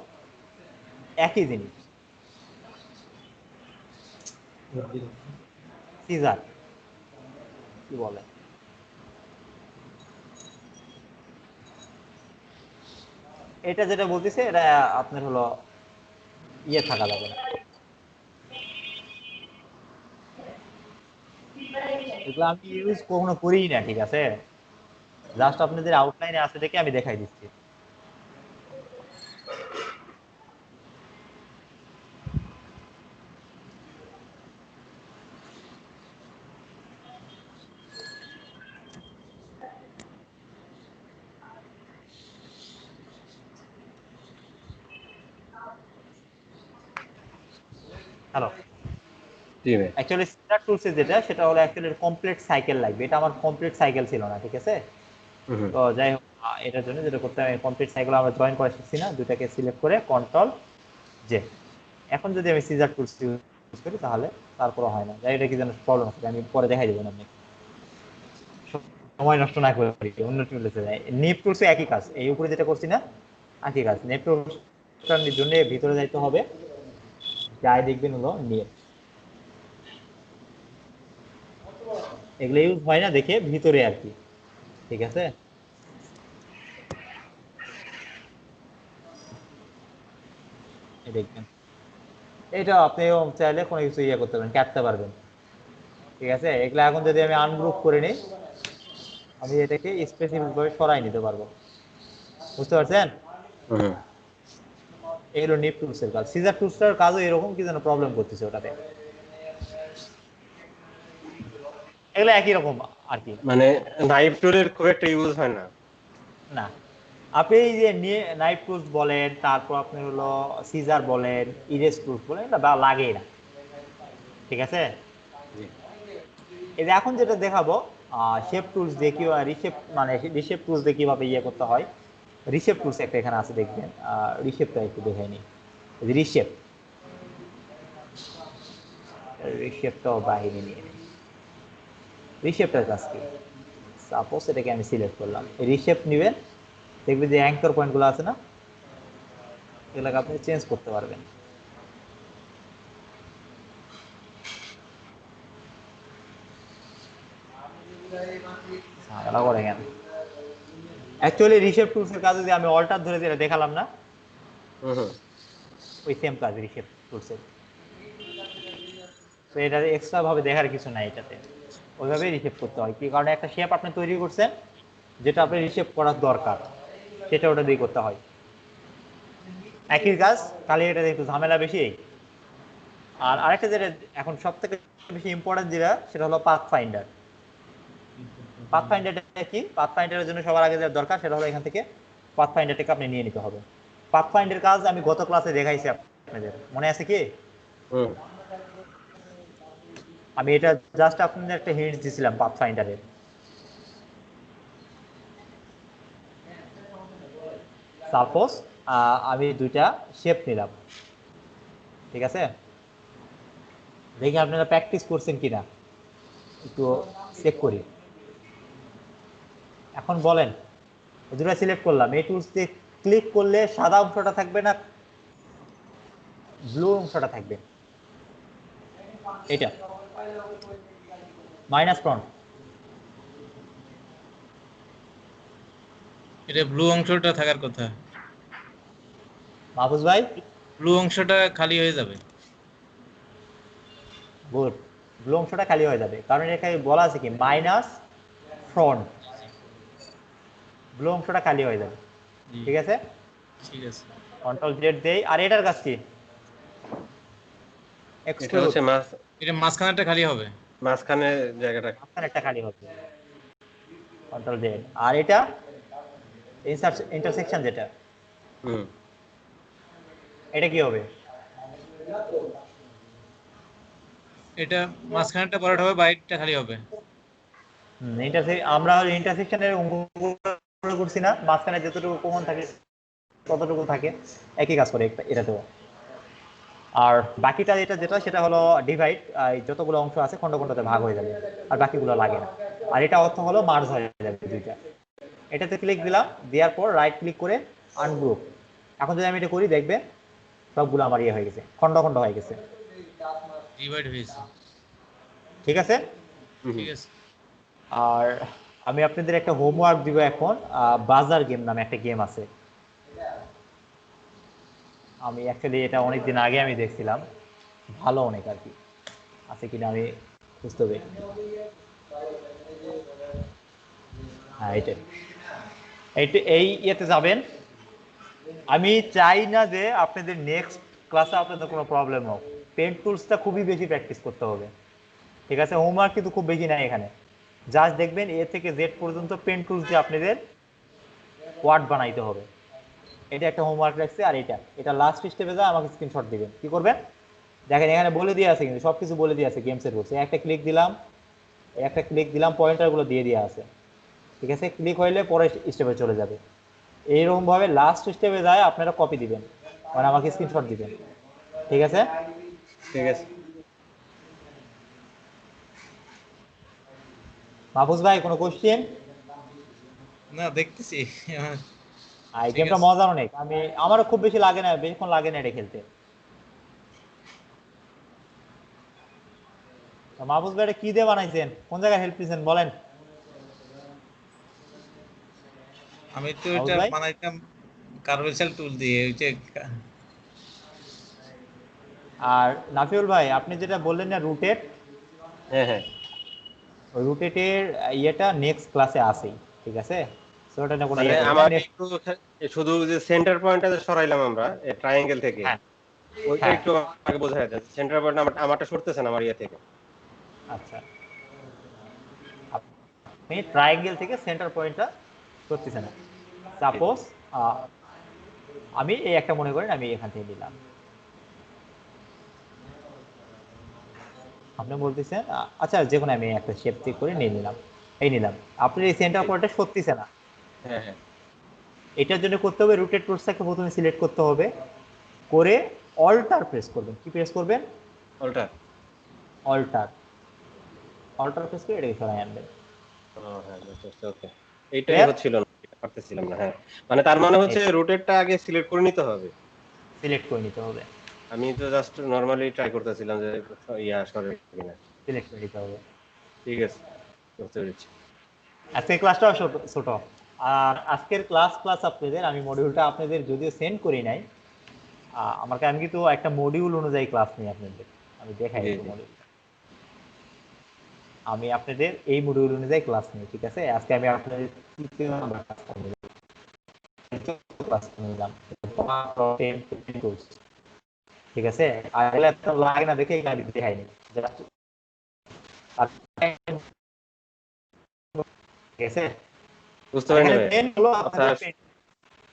একই জিনিস, সিজার কি বলে, এটা যেটা বলতেছে এটা আপনার হলো ইয়ে থাকা যাবে না, এগুলো আমি ইউজ কখনো করিই না, ঠিক আছে। জাস্ট আপনাদের আউটলাইনে আছে দেখে আমি দেখাই দিচ্ছি। হ্যালো, জি ভাই। অ্যাকচুয়ালি সিজার টুলসে যেটা, সেটা হলো অ্যাকচুয়ালি কমপ্লিট সাইকেল লাগবে, এটা আমার কমপ্লিট সাইকেল ছিল না, ঠিক আছে। হুম হুম। তো যাই হোক, এটার জন্য যেটা করতে হবে, কমপ্লিট সাইকেল আমরা জয়েন করে শিখছি না, দুটাকে সিলেক্ট করে কন্ট্রোল জে। এখন যদি আমি সিজার টুলস ইউজ করি তাহলে তারপরে হয় না, যাই, এটা কি যেন প্রবলেম আছে, আমি পরে দেখাই দেবো না, সময় নষ্ট না করে অন্য টুলসে যাই। নিপ টুলসে একই কাজ, এই উপরে যেটা করছি না একই কাজ। নিপ টুলসটার জন্য ভিতরে যাইতে হবে, যাই দেখবেন হলো নিপ, এগুলো ইউজ হয় না দেখে ভিতরে আর কি, ঠিক আছে। এই দেখবেন, এটা আপনি চাইলে কোনো কিছু ইয়ে করতে পারবেন, কাটতে পারবেন, ঠিক আছে। এগুলো এখন যদি আমি আনগ্রুপ করে নিই, আমি এটাকে স্পেসিফিক ভাবে সরাই নিতে পারবো, বুঝতে পারছেন। হুম হুম। এই হলো নিপ টুলস এর কাজ। সিজার টুলসটার কাজও এরকম, কি যেন প্রবলেম করতেছে ওটাতে, এগুলো একই রকম আর কি। মানে নাইফ টুলের খুব একটা ইউজ হয় না। না, আপনি এই যে নাইফ টুলস বলেন, তারপর আপনি হলো সিজার বলেন, ইরেজ টুলস বলেন, এটা লাগেই না, ঠিক আছে। জি। এই যে এখন যেটা দেখাবো, শেপ টুলস দিয়ে কি রিশেপ, মানে রিশেপ টুলস দিয়ে কিভাবে ইয়ে করতে হয়। রিশেপ টুলস একটা এখানে আছে দেখবেন, রিশেপটা একটু দেখাই নি, রিশেপ, রিশেপটাও বাহিনী নিয়ে নিই। রিশেপটার কাজ কি, সাপোজ এটাকে আমি সিলেক্ট করলাম, রিশেপ নিবেন, দেখবেন যে অ্যাঙ্কর পয়েন্টগুলো আছে না, এগুলোকে আপনি চেঞ্জ করতে পারবেন। ঝামেলা করে কেন, অ্যাকচুয়ালি রিশেপ টুলস এর কাজ যদি আমি অল্টার ধরে যেটা দেখালাম না, হুম হুম। ওই সেম কাজ রিশেপ টুলস এর। তো এটা এক্সট্রা ভাবে দেখার কিছু নাই এটাতে, ওইভাবেই রিশেপ করতে হয়, কি কারণে একটা শেপ আপনি তৈরি করছেন, যেটা আপনি রিশেপ করার দরকার, সেটা ওটা দিয়ে করতে হয়, একই কাজ, খালি এটাতে একটু ঝামেলা বেশি। আর আরেকটা যেটা এখন সবথেকে বেশি ইম্পর্টেন্ট যেটা সেটা হলো পাথ ফাইন্ডার। পাথ ফাইন্ডারটা কি? পাথ ফাইন্ডারের জন্য সবার আগে যেটা দরকার সেটা হলো এখান থেকে পাথ ফাইন্ডারটাকে আপনি নিয়ে নিতে হবে। পাথ ফাইন্ডার কাজ আমি গত ক্লাসে দেখাইছি আপনাদের, মনে আছে কি? হুম। আমি এটা জাস্ট আপনাদের একটা হিন্ট দিয়েছিলাম পাথ ফাইন্ডারের। সাপোজ আমি দুইটা শেপ নিলাম, ঠিক আছে? দেখি আপনারা প্র্যাকটিস করছেন কিনা, একটু চেক করি। এখন বলেন, দুটো সিলেক্ট করলাম, এই টুলস দিয়ে ক্লিক করলে সাদা অংশটা থাকবে না ব্লু অংশটা থাকবে? এটা মাইনাস ফ্রন্ট, এটা ব্লু অংশটা থাকার কথা। মাহফুজ ভাই ব্লু অংশটা খালি হয়ে যাবে। গুড, ব্লু অংশটা খালি হয়ে যাবে, কারণ এখানে বলা আছে কি মাইনাস ফ্রন্ট, ব্লু অংশটা খালি হয়ে যাবে। জি, ঠিক আছে, ঠিক আছে। কন্ট্রোল জেড দেই। আর এটার কাজ কি? এটা এক্সক্লুড, হচ্ছে এটা মাঝখানেরটা খালি হবে। মাঝখানে জায়গাটা। মাঝখানেরটা খালি হবে, কন্ট্রোল জেড। আর এটা ইন্টারসেকশন যেটা, হুম। এটা কি হবে? এটা মাঝখানেরটা ভরাট হবে, বাইরেরটা খালি হবে। আমরা ইন্টারসেকশনের অঙ্কগুলো করছি না, মাঝখানে যতটুকু কমন থাকে ততটুকু থাকে, একই কাজ করে এটাতেও। আর বাকিটা যেটা সেটা হলো ডিভাইড, যতগুলো অংশ আছে খন্ড খন্ডতে ভাগ হয়ে যাবে, আর বাকিগুলো লাগে না। আর এটা অর্থ হলো মার্জ হয়ে যাবে দুইটা। এটাতে ক্লিক দিলাম, দেওয়ার পর রাইট ক্লিক করে আনগ্রুপ। এখন যদি আমি এটা করি দেখবেন সবগুলো আমার ইয়ে হয়ে গেছে, খন্ড খন্ড হয়ে গেছে। ডিভাইড হয়েছে। ঠিক আছে, ঠিক আছে। আর আমি আপনাদের একটা হোমওয়ার্ক দিব এখন। বাজার গেম নামে একটা গেম আছে, আমি অ্যাকচুয়ালি এটা অনেকদিন আগে আমি দেখছিলাম, ভালো অনেক আর কি, আছে কিনা আমি বুঝতে হবে। হ্যাঁ এই ইয়েতে যাবেন। আমি চাই না যে আপনাদের নেক্সট ক্লাসে আপনাদের কোনো প্রবলেম হোক, পেন টুলসটা খুবই বেশি প্র্যাকটিস করতে হবে। ঠিক আছে, হোমওয়ার্ক কিন্তু খুব বেশি নাই এখানে, জাস্ট দেখবেন এ থেকে জেড পর্যন্ত পেন টুলস দিয়ে আপনাদের ওয়ার্ড বানাইতে হবে। এটা একটা হোমওয়ার্ক রাখছে। আর এটা লাস্ট স্টেপে যায় আমাকে স্ক্রিনশট দিবেন। কি করবেন দেখেন, এখানে বলে দিয়ে আছে, কিন্তু সবকিছু বলে দিয়ে আছে গেমসের রুলস। একটা ক্লিক দিলাম পয়েন্টারগুলো দিয়ে দেওয়া আছে। ঠিক আছে, ক্লিক হইলে পরের স্টেপে চলে যাবে। এইরকম ভাবে লাস্ট স্টেপে যায় আপনারা কপি দিবেন, মানে আমাকে স্ক্রিনশট দিবেন। ঠিক আছে, ঠিক আছে। মাহফুজ ভাই কোনো কোশ্চেন? না, দেখতেছি। এই ঠিক গেমটা আছে। মজার অনেক, আমারও খুব বেশি লাগে না, বেশিক্ষণ লাগে না এটা খেলতে। মাহফুজ ভাই এটা কি দিয়ে বানাইছেন, কোন জায়গায় হেল্প দিয়েছেন বলেন আমি তো মাহফুজ এটা ভাই? বানাইতাম কার্ভেচার টুল দিয়ে, ওই যে আর নাফিউল ভাই আপনি যেটা বললেন না রুটেট, হ্যাঁ, হ্যাঁ। ওই রুটেটের ইয়েটা নেক্সট ক্লাসে আসেই, ঠিক আছে? সো ওটা নিয়ে কোনো মানে ইয়ে করেন না আমার নেক্সট। একটু শুধু যে সেন্টার পয়েন্টটা যে সরাইলাম আমরা ট্রায়াঙ্গেল থেকে, হ্যাঁ ওইটা হ্যাঁ, একটু আগে বোঝা যায়। সেন্টার পয়েন্ট আমারটা সরতেছে না আমার ইয়ে থেকে। আচ্ছা, আপনি ট্রায়াঙ্গেল থেকে সেন্টার পয়েন্টটা করতেছেন না। জি। সাপোজ আমি এই একটা মনে করেন আমি এখান থেকে নিলাম, আপনি বলতেছেন আচ্ছা যে কোনো আমি একটা শেপ চেক করে নিয়ে নিলাম, এই নিলাম। আপনি এই সেন্টার জি। পয়েন্টটা সরতেছে না, হ্যাঁ, হ্যাঁ। এটার জন্য করতে হবে রুটেট টুলসটাকে প্রথমে সিলেক্ট করতে হবে, করে অল্টার প্রেস করবেন। কি প্রেস করবেন? অল্টার। অল্টার, অল্টার প্রেস করে এটাকে সরাই আনবেন। হ্যাঁ, বুঝতে পারছি। ওকে। এইটাই ক্লিয়ার, হচ্ছিল না, এটা পারতেছিলাম না। হ্যাঁ, মানে তার মানে হচ্ছে রোটেটটা আগে সিলেক্ট করে নিতে হবে। সিলেক্ট করে নিতে হবে, আমি তো জাস্ট নরমালি ট্রাই করতেছিলাম যে ইয়া সরে কিনা। সিলেক্ট করে নিতে হবে। ঠিক আছে, বুঝতে পেরেছি। আজকের ক্লাসটাও ছোট। আর আজকের ক্লাস আপনাদের আমি মডিউলটা আপনাদের যদিও সেন্ড করি নাই, আমি কিন্তু একটা মডিউল অনুযায়ী ক্লাস নিই আপনাদের, আমি দেখাই জি, একটু জি। মডিউল। আমি আপনাদের এই মডিউল অনুযায়ী ক্লাস নিই, ঠিক আছে? আজকে আমি আপনাদের তৃতীয় নাম্বার ক্লাস নিলাম, ঠিক আছে, আর এত লাগে না দেখে গাড়ি দেখাইনি। Just- আর- ঠিক আছে, বুঝতে আর পারিনি এখানে ভাইয়া। main হলো কথা আপনাদের paint।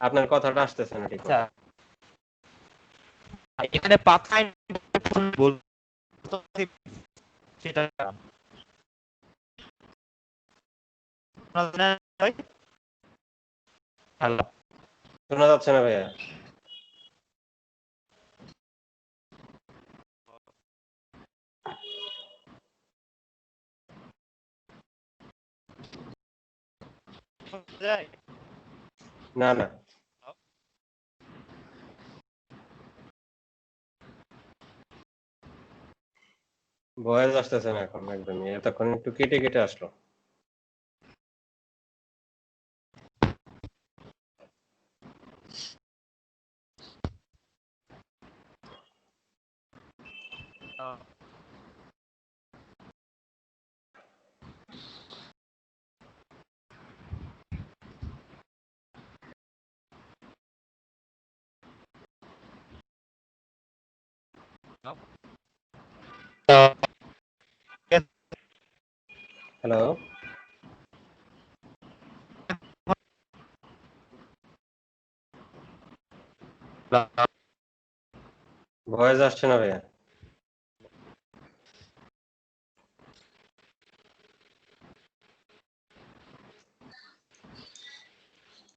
আপনার কথাটা আসতেছে না ঠিক আচ্ছা, মতো। আর এখানে পাথায় বলতে সেটা হ্যালো, শোনা যাচ্ছে না ভাইয়া। না না, ভয়েস আসতেছে না এখন একদমই, এতক্ষণ একটু কেটে কেটে আসলো। হ্যালো, ভয়েস আসছে না ভাইয়া।